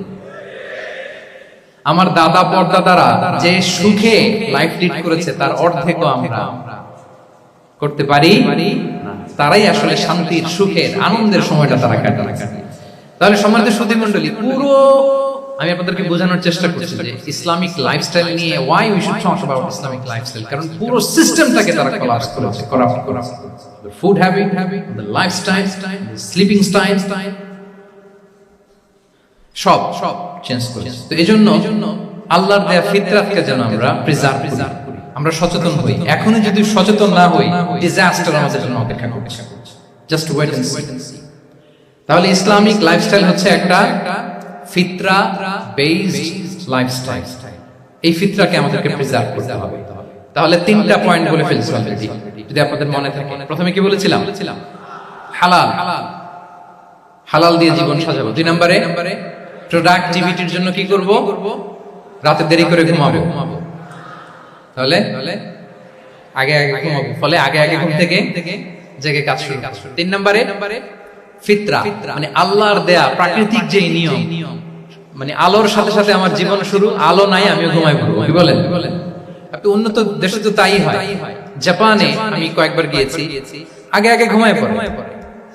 আমার দাদা পরদাদারা যে সুখে লাইফ লিড করেছে তার অর্ধেকও আমরা করতে পারি না। তারাই আসলে শান্তির, সুখের, আনন্দের সময়টা তারা কাটায়। তাহলে সম্মানিত সুধী মণ্ডলী, পুরো আমি আপনাদেরকে বোঝানোর চেষ্টা করছি যে ইসলামিক লাইফস্টাইল নিয়ে why we should talk about Islamic lifestyle, কারণ পুরো সিস্টেমটাকে তারা কোলাপস করেছে, করাপ্ট করেছে। the food habit, the lifestyle, the sleeping style, সব চেঞ্জ করেছে। তো এজন্য আল্লাহর দেয়া ফিতরাতকে যেন আমরা প্রিজার্ভ করি, আমরা সচেতন হই। এখনো যদি সচেতন না হই, ডিজাস্টার আমাদের জন্য অপেক্ষা করছে। Just wait and see. তাহলে ইসলামিক লাইফস্টাইল হচ্ছে একটা ফিতরা বেসড লাইফস্টাইল। এই ফিতরাকে আমাদেরকে প্রিজার্ভ করতে হবে। তাহলে 3টা পয়েন্ট বলে ফেলছি অলরেডি, যদি আপনাদের মনে থাকে। প্রথমে কি বলেছিলাম? হালাল দিয়ে জীবন সাজাবো। 2 নম্বরে প্রোডাক্টিভিটির জন্য কি করব? রাতে দেরি করে ঘুমাবো। তাহলে আগে ঘুমাবো, ফলে আগে ঘুম থেকে জেগে কাজ শুরু। 3 নম্বরে ফিতরা, মানে আল্লাহর দেয়া প্রাকৃতিক যে নিয়ম, মানে আলোর সাথে সাথে আমার জীবন শুরু, আলো নাই আমিও ঘুমাই পড়বো। কি বলেন? আপনি উন্নত দেশে তো তাই হয়। জাপানে আমি কয়েকবার গিয়েছি, আগে ঘুমাই পড়ে।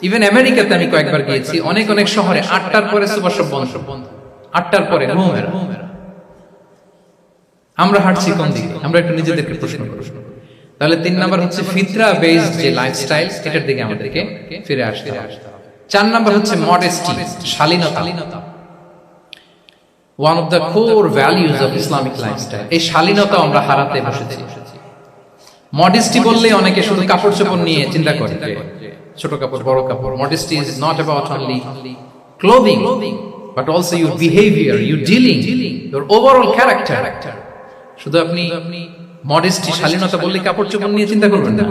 ইভেন আমেরিকাতে আমি কয়েকবার গিয়েছি, অনেক শহরে 8টার পরে সুপার শপ বন্ধ। 8টার পরে ঘুমের। আমরা হাঁটছি কোন দিকে? আমরা একটু নিজেদেরকে প্রশ্ন করি। তাহলে 3 নাম্বার হচ্ছে ফিতরা বেসড যে লাইফস্টাইল, এটার দিকে আমাদেরকে ফিরে আসতে হবে। 4 নাম্বার হচ্ছে মডেস্টি, শালীনতা। One of the core values of Islamic lifestyle. এই শালীনতা আমরা হারাতে বসেছি। মডেস্টি বললে অনেকে শুধু কাপড় চোপড় নিয়ে চিন্তা করে, ছোট কাপড়, বড় কাপড়। Modesty is not about only clothing, but also your behaviour, your dealing, your overall character. শুধু আপনি মডেস্টি, শালীনতা বললে কাপড় চোপড় নিয়ে চিন্তা করবেন না।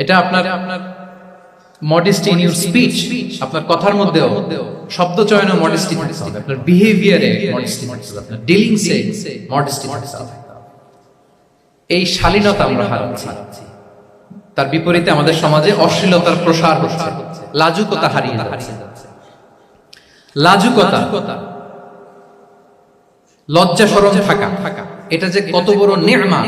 এটা আপনার মডেস্টি ইন ইউর স্পিচ, আপনার কথার মধ্যেও, শব্দ চয়নে মডেস্টি থাকতে হবে, আপনার বিহেভিয়ারে মডেস্টি থাকতে হবে, আপনার ডিলিংসে মডেস্টি থাকতে হবে। এই শালীনতা আমরা হারাচ্ছি। তার বিপরীতে আমাদের সমাজে অশ্লীলতার প্রসার হচ্ছে, লাজুকতা হারিয়ে যাচ্ছে। লাজুকতা, লজ্জা শরম থাকা, এটা যে কত বড় নি'মা,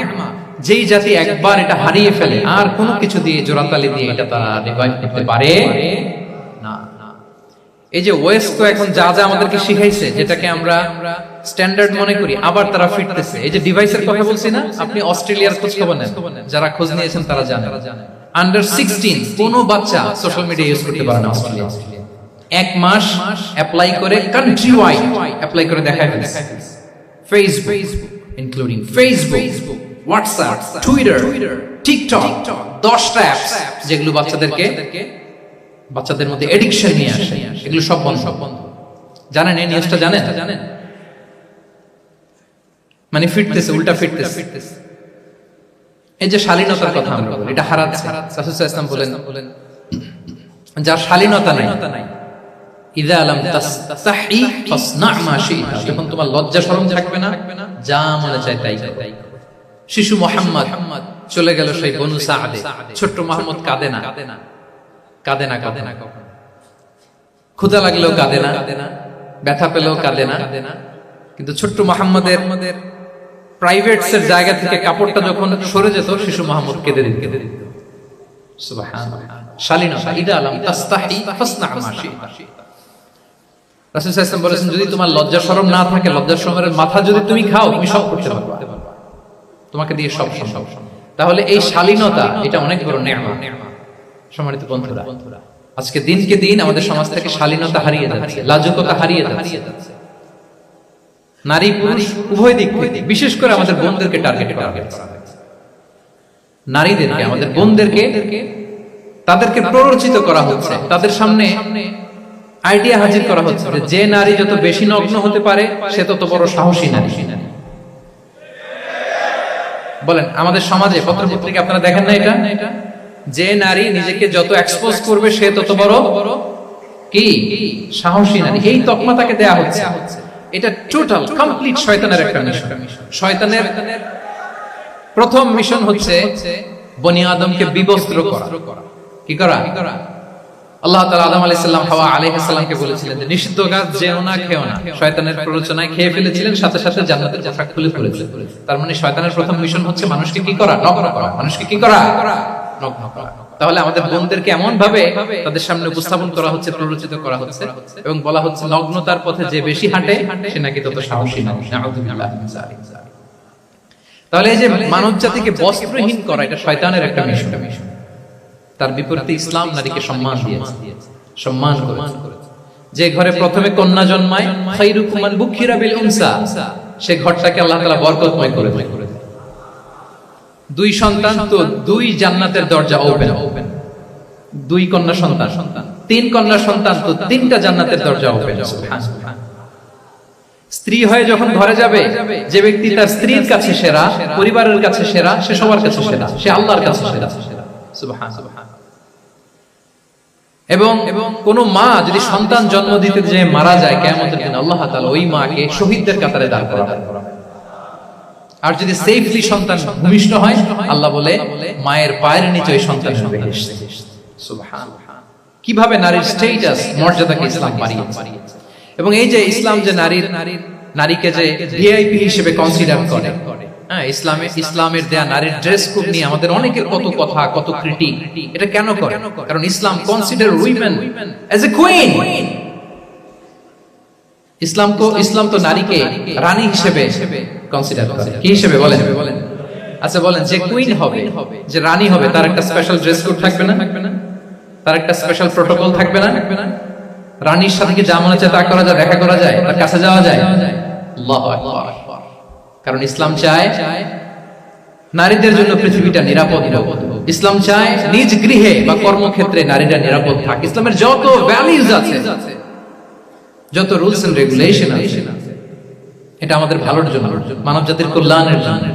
যেই জাতি একবার এটা হারিয়ে ফেলে আর কোনো কিছু দিয়ে, জোড়াতালি দিয়ে এটা তারা রিভাইভ করতে পারে না। এই যে ওয়েস্ট তো এখন যা আমাদেরকে শিখাইছে, যেটাকে আমরা স্ট্যান্ডার্ড মনে করি, আবার তারা ফিরতেছে। এই যে ডিভাইসের কথা বলছি না, আপনি অস্ট্রেলিয়ার খোঁজ খবর নেন, যারা খোঁজ নিয়েছেন তারা জানেন আন্ডার 16 কোনো বাচ্চা সোশ্যাল মিডিয়া ইউজ করতে পারে না অস্ট্রেলিয়া। এক মাস অ্যাপ্লাই করে কান্ট্রি ওয়াইড অ্যাপ্লাই করে দেখায় ফেলছে। Facebook including Facebook, WhatsApp, Twitter, TikTok, 10টা অ্যাপস যেগুলো বাচ্চাদের মধ্যে এডিকশন নিয়ে আসে, এগুলো সব বন্ধ। জানেন এই নিউজটা? জানেন? মানে ফিরতেছে, উল্টা ফিরতেছে। এই যে শালীনতার কথা আমরা বলি, এটা হারাচ্ছে। রাসূল সাল্লাল্লাহু আলাইহি ওয়াসাল্লাম বলেন, যার শালীনতা নাই, ইযা লাম তাসতাহি ফাসনা মা শি'তা, যখন তোমার লজ্জা শরম থাকবে না, যা মনে চায় তাই করো। শিশু মুহাম্মদ চলে গেল সেই বনু সা'দে, ছোট্ট মুহাম্মদ কাঁদে না। ক্ষুধা লাগলেও কাঁদে না, ব্যথা পেলেও কাঁদে না। কিন্তু ছোট্ট মুহাম্মদের প্রাইভেটসের জায়গা থেকে কাপড়টা যখন সরে যেত, শিশু মুহাম্মদ কেঁদে দিত। সুবহানাল্লাহ, শালীনতা। ইযা লাম তাসতাহি ফাসনা মা শি'তা। রাসূল সাল্লাল্লাহু আলাইহি ওয়াসাল্লাম বলেছেন, যদি তোমার লজ্জা শরম না থাকে, লজ্জা শরমের মাথা যদি তুমি খাও, তুমি সব করতে পারবে, তোমাকে দিয়ে সব সম্ভব। তাহলে এই শালীনতা, এটা অনেক বড় নেয়ামত। সম্মানিত বন্ধুরা, আজকে দিনকে দিন আমাদের সমাজ থেকে শালীনতা হারিয়ে যাচ্ছে, লাজুকতা হারিয়ে যাচ্ছে। নারী পুরুষ উভয় দিক থেকে, বিশেষ করে আমাদের বোনদেরকে টার্গেট করা হচ্ছে। নারীদেরকে, আমাদের বোনদেরকে, তাদেরকে প্ররোচিত করা হচ্ছে, তাদের সামনে আইডিয়া হাজির করা হচ্ছে যে নারী যত বেশি নগ্ন হতে পারে, সে তত বড় সাহসী নারী। বলেন, আমাদের সমাজে পত্রপত্রিকা আপনারা দেখেন না এটা? যে নারী নিজেকে যত এক্সপোজ করবে, সে তত বড় কি সাহসী নারী। এই তকমা তাকে দেয়া হচ্ছে। এটা টোটাল কমপ্লিট শয়তানের একটা মিশন। শয়তানের প্রথম মিশন হচ্ছে বনি আদমকে বিবস্ত্র করা। কি করা? আল্লাহ তাআলা আদম আলাইহিস সালাম, হাওয়া আলাইহিস সালামকে বলেছিলেন যে নিষিদ্ধ গাছ যেও না, খেও না। শয়তানের প্ররোচনায় খেয়ে ফেলেছিলেন, সাথে সাথে জান্নাতের পোশাক খুলে ফেলেছিলেন। তার মানে শয়তানের প্রথম মিশন হচ্ছে মানুষকে কি করা? নগ্ন করা। মানুষকে কি করা? নগ্ন করা। তাহলে আমাদের বোনদেরকে এমন ভাবে তাদের সামনে উপস্থাপন করা হচ্ছে, প্ররোচিত করা হচ্ছে, এবং বলা হচ্ছে নগ্নতার পথে যে বেশি হাঁটে সে নাকি তত সাহসী নারী। নাউযুবিল্লাহ মিন যালিক। তাহলে এই যে মানব জাতিকে বস্ত্রহীন করা, এটা শয়তানের একটা মিশন। তার বিপরীতে ইসলাম নারীকে সম্মান দিয়েছে, সম্মান করেছে। যে ঘরে প্রথমে কন্যা জন্মায়, খায়রুকুম মান বুখিরা বিল উনসা, সে ঘরটাকে আল্লাহ তাআলা বরকতময় করে দেয়। 2 সন্তান তো 2 জান্নাতের দরজা ওপেন। 2 কন্যা সন্তান, 3 কন্যা সন্তান তো 3টা জান্নাতের দরজা ওপেন। সুবহানাল্লাহ। স্ত্রী হয়ে যখন ঘরে যাবে, যে ব্যক্তি তার স্ত্রীর কাছে সেরা, পরিবারের কাছে সেরা, সে সবার কাছে সেরা, সে আল্লাহর কাছে সেরা। সুবহানাল্লাহ। এবং কোন মা যদি সন্তান জন্ম দিতে যে মারা যায়, কিয়ামতের দিন আল্লাহ তাআলা ওই মাকে শহীদদের কাতারে দাঁড় করাবেন। আর যদি সেফলি সন্তান ভূমিষ্ঠ হয়, আল্লাহ বলে মায়ের পায়ের নিচে ওই সন্তান বেহেশত। সুবহানাল্লাহ। কিভাবে নারীর স্ট্যাটাস, মর্যাদাকে ইসলাম বাড়িয়েছে। এবং এই যে ইসলাম যে নারীকে যে ভিআইপি হিসেবে কনসিডার করে, হ্যাঁ, ইসলামের দেয়া নারীর ড্রেস কোড নিয়ে আমাদের অনেকের কত কথা, কত ক্রিটিক। এটা কেন করে? কারণ Islam consider women as a queen. ইসলাম তো নারীকে রানী হিসেবে কনসিডার করে। কি হিসেবে বলেন? আচ্ছা বলেন, যে কুইন হবে, যে রানী হবে, তার একটা স্পেশাল ড্রেস কোড থাকবে না? তার একটা স্পেশাল প্রটোকল থাকবে না? রানীর সাথে কি যা মনে চায় তা করা যায়, দেখা করা যায়, তার কাছে যাওয়া যায়? আল্লাহু আকবার। কারণ ইসলাম চায় নারীদের জন্য পৃথিবীটা নিরাপদ হোক। ইসলাম চায় নিজ গৃহে বা কর্মক্ষেত্রে নারীরা নিরাপদ থাক। ইসলামের যত ভ্যালুজ আছে, যত রুলস এন্ড রেগুলেশন আছে, এটা আমাদের ভালোর জন্য, মানব জাতির কল্যাণের জন্য।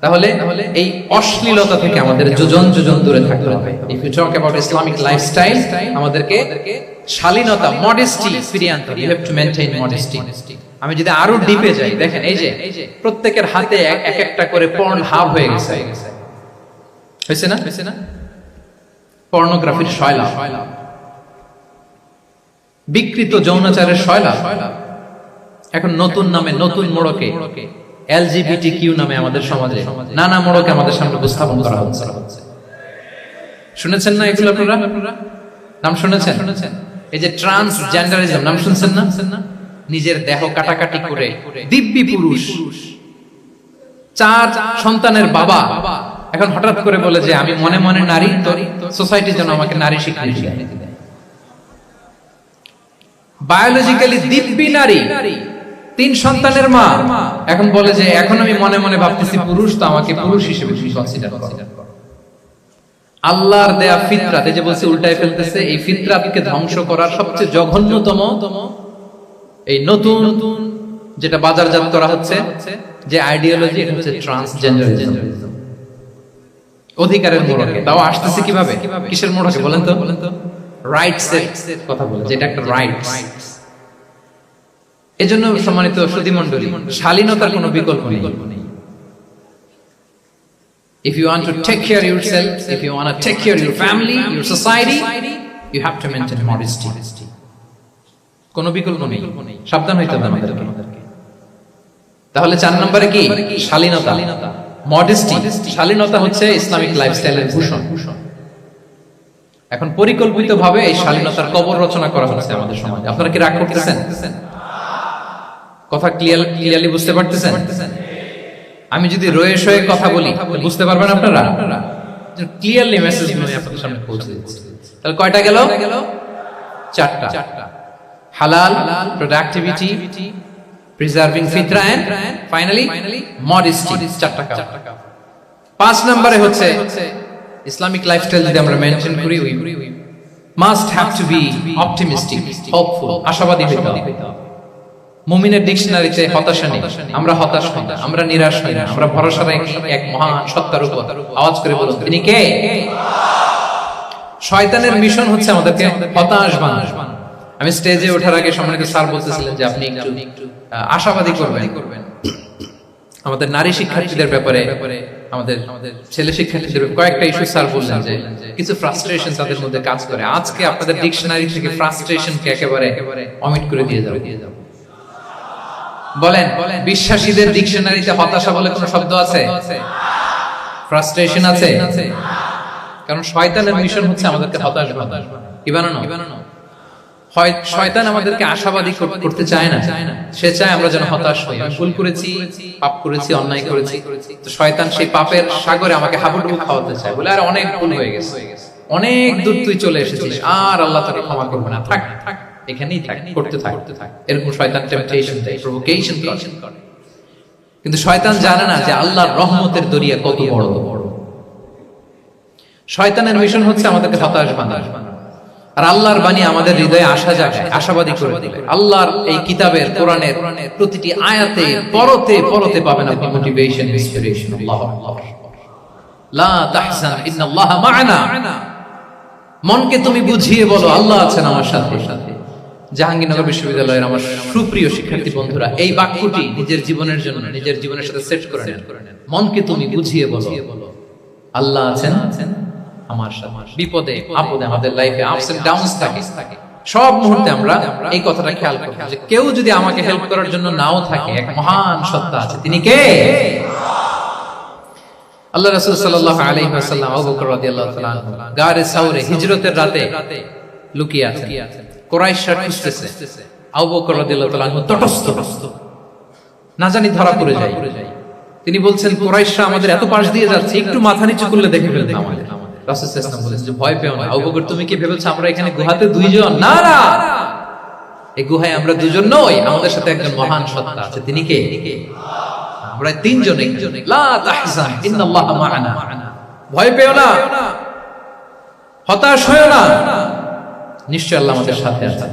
তাহলে এই অশ্লীলতা থেকে আমাদের যোজন দূরে থাকতে হবে। If you talk about Islamic lifestyle, আমাদেরকে শালীনতা, মডেস্টি ফিরিয়ে আনতে হবে। You have to maintain modesty. আমি যদি আরো ডিপে যাই, দেখেন এই যে প্রত্যেকের হাতে এক একটা করে পর্ন হাব হয়ে গেছে। হয়েছে না? পর্নোগ্রাফির শয়লাভ, বিকৃত যৌনাচারের শয়লাভ। এখন নতুন নামে, নতুন মোড়কে, LGBTQ নামে আমাদের সমাজে নানা মোড়কে আমাদের সামনে উপস্থাপন করা হচ্ছে। শুনেছেন না এগুলো? আপনারা নাম শুনেছেন? এই যে ট্রান্সজেন্ডারিজম, নাম শুনছেন না? নিজের দেহ কাটাকাটি করে দিব্যি পুরুষ, 4 সন্তানের বাবা, এখন হঠাৎ করে বলে যে আমি মনে মনে নারী, তো সোসাইটি যেন আমাকে নারী স্বীকৃতি দেয়। বায়োলজিক্যালি দিব্যি নারী, 3 সন্তানের মা, এখন বলে যে এখন আমি মনে মনে ভাবতেছি পুরুষ, তো আমাকে পুরুষ হিসেবে কনসিডার করো। আল্লাহর দেয়া ফিতরাত, এই যে বলছে উল্টায় ফেলতেছে, এই ফিতরাতকে ধ্বংস করার সবচেয়ে জঘন্যতম এই নতুন যেটা বাজারজাত করা হচ্ছে যে আইডিওলজি, এটা হচ্ছে ট্রান্সজেন্ডারিজম, অধিকারের মোড়কে। তাও আসতেছে কিভাবে, কিসের মোড়কে বলেন তো? রাইটস এর কথা বলে, যেটা একটা রাইটস। এজন্য সম্মানিত সুধীমণ্ডলী, শালীনতার কোনো বিকল্প নেই। If you want to take care of yourself, if you want to take care of your family, your society, you have to maintain modesty. কোনো বিকল্প নেই, সাবধান হইতে হবে আমাদেরকে। তাহলে 4 নম্বরে কি? শালীনতা, মডেস্টি। শালীনতা হচ্ছে ইসলামিক লাইফস্টাইলের ভূষণ। এখন পরিকল্পিতভাবে এই শালীনতার কবর রচনা করা হচ্ছে আমাদের সমাজে। আপনারা কি রাগ করতেছেন? কথা ক্লিয়ারলি বুঝতে পারতেছেন? আমি যদি রয়ে শয়ে কথা বলি বুঝতে পারবেন আপনারা? ক্লিয়ারলি মেসেজ গুলো আপনাদের সামনে পৌঁছে দিচ্ছি। তাহলে কয়টা গেল? 4টা। হালাল, প্রোডাক্টিভিটি, প্রিজার্ভিং ফিতরা, এন্ড ফাইনালি মডেস্টি। 4টা কাজ। 5 নম্বরে হচ্ছে ইসলামিক লাইফস্টাইল যদি আমরা মেনটেন করি, we must have to be optimistic, hopeful, আশাবাদী হইতে হবে। মুমিনের ডিকশনারিতে হতাশা নেই, আমরা হতাশ হই না, আমরা নিরাশ হই না, আমরা ভরসা রাখি এক মহান সত্তার উপর। আওয়াজ করে বলুন, তিনি কে? শয়তানের মিশন হচ্ছে আমাদেরকে হতাশ বানানো। আমি স্টেজে ওঠার আগে সম্মানিত স্যার বলতেছিলেন যে আপনি একটু আশাবাদী করবেন। আমাদের নারী শিক্ষার্থীদের ব্যাপারে, আমাদের ছেলে শিক্ষার্থীদের কয়েকটা ইস্যু স্যার বললেন যে কিছু ফ্রাস্ট্রেশন তাদের মধ্যে কাজ করে। আজকে আপনাদের ডিকশনারি থেকে ফ্রাস্ট্রেশনকে একেবারে অমিট করে দিয়ে যাবে। বলেন, বিশ্বাসীদের ডিকশনারিতে হতাশা বলে কোনো শব্দ আছে? ফ্রাস্ট্রেশন আছে? কারণ শয়তানের মিশন হচ্ছে আমাদেরকে হতাশ বানানো। কি বানানো? শয়তান আমাদেরকে আশাবাদী করতে চায় না, সে চায় আমরা যেন হতাশ হই। আমি ভুল করেছি, পাপ করেছি, অন্যায় করেছি, তো শয়তান সেই পাপের সাগরে আমাকে হাবুডুবু খাওয়াতে চায়, বলে আর অনেক ভুল হয়ে গেছে, অনেক দূর তুই চলে এসেছিস, আর আল্লাহ তোকে ক্ষমা করবে না, থাক এখানেই থাক, করতে থাক। এরকম শয়তান টেম্পটেশন দেয়, প্রভোকেশন করে। কিন্তু শয়তান জানে না যে আল্লাহর রহমতের দরিয়া কত বড়। শয়তানের মিশন হচ্ছে আমাদেরকে হতাশ বানানো, আর আল্লাহর বাণী আমাদের হৃদয়ে আশা জাগায়, আশাবাদী করে দিবে। আল্লাহর এই কিতাবের, কোরআনের প্রতিটি আয়াতে পরতে পরতে পাবেন আপনি মোটিভেশন, ইন্সপিরেশন। আল্লাহু আকবার। লা তাহজান ইন্নাল্লাহা মা'ানা। মনকে তুমি বুঝিয়ে বলো আল্লাহ আছেন আমার সাথে। জাহাঙ্গীরনগর বিশ্ববিদ্যালয়ের আমার সুপ্রিয় শিক্ষার্থী বন্ধুরা, এই বাক্যটি নিজের জীবনের জন্য, নিজের জীবনের সাথে সেট করে নেন। মনকে তুমি বুঝিয়ে বলো আল্লাহ আছেন আমার সাথে। বিপদে আপদে, আমাদের লাইফে আপস এন্ড ডাউনস থাকে, সব মুহূর্তে আমরা এই কথাটা খেয়াল করব যে কেউ যদি আমাকে হেল্প করার জন্য নাও থাকে, এক মহান সত্তা আছে, তিনি কে? আল্লাহ রাসূল সাল্লাল্লাহু আলাইহি ওয়াসাল্লাম আবু বকর রাদিয়াল্লাহু তাআলা আনহু গারে সাউরে হিজরতের রাতে লুকিয়ে আছেন। কুরাইশরা খুঁজতেছে, আবু বকর রাদিয়াল্লাহু তাআলা আনহু তটস্থ, না জানি ধরা পড়ে যায়। তিনি বলছেন কুরাইশরা আমাদের এত পাশ দিয়ে যাচ্ছে, একটু মাথা নিচু করলে দেখে ফেলবে আমাদের। রাসূল সাল্লাল্লাহু আলাইহি ওয়াসাল্লাম বলেন যে ভয় পেও না আবু বকর, তুমি কি ভেবেছো আমরা এখানে গুহাতে দুইজন? না না, এই গুহায় আমরা দুজন নই, আমাদের সাথে একজন মহান সত্তা আছে, তিনি কে? আমরা তিনজন। লা তাহজান ইন্নাল্লাহা মা'ানা। ভয় পেও না, হতাশ হয়ো না, নিশ্চয় আল্লাহ আমাদের সাথে আছে।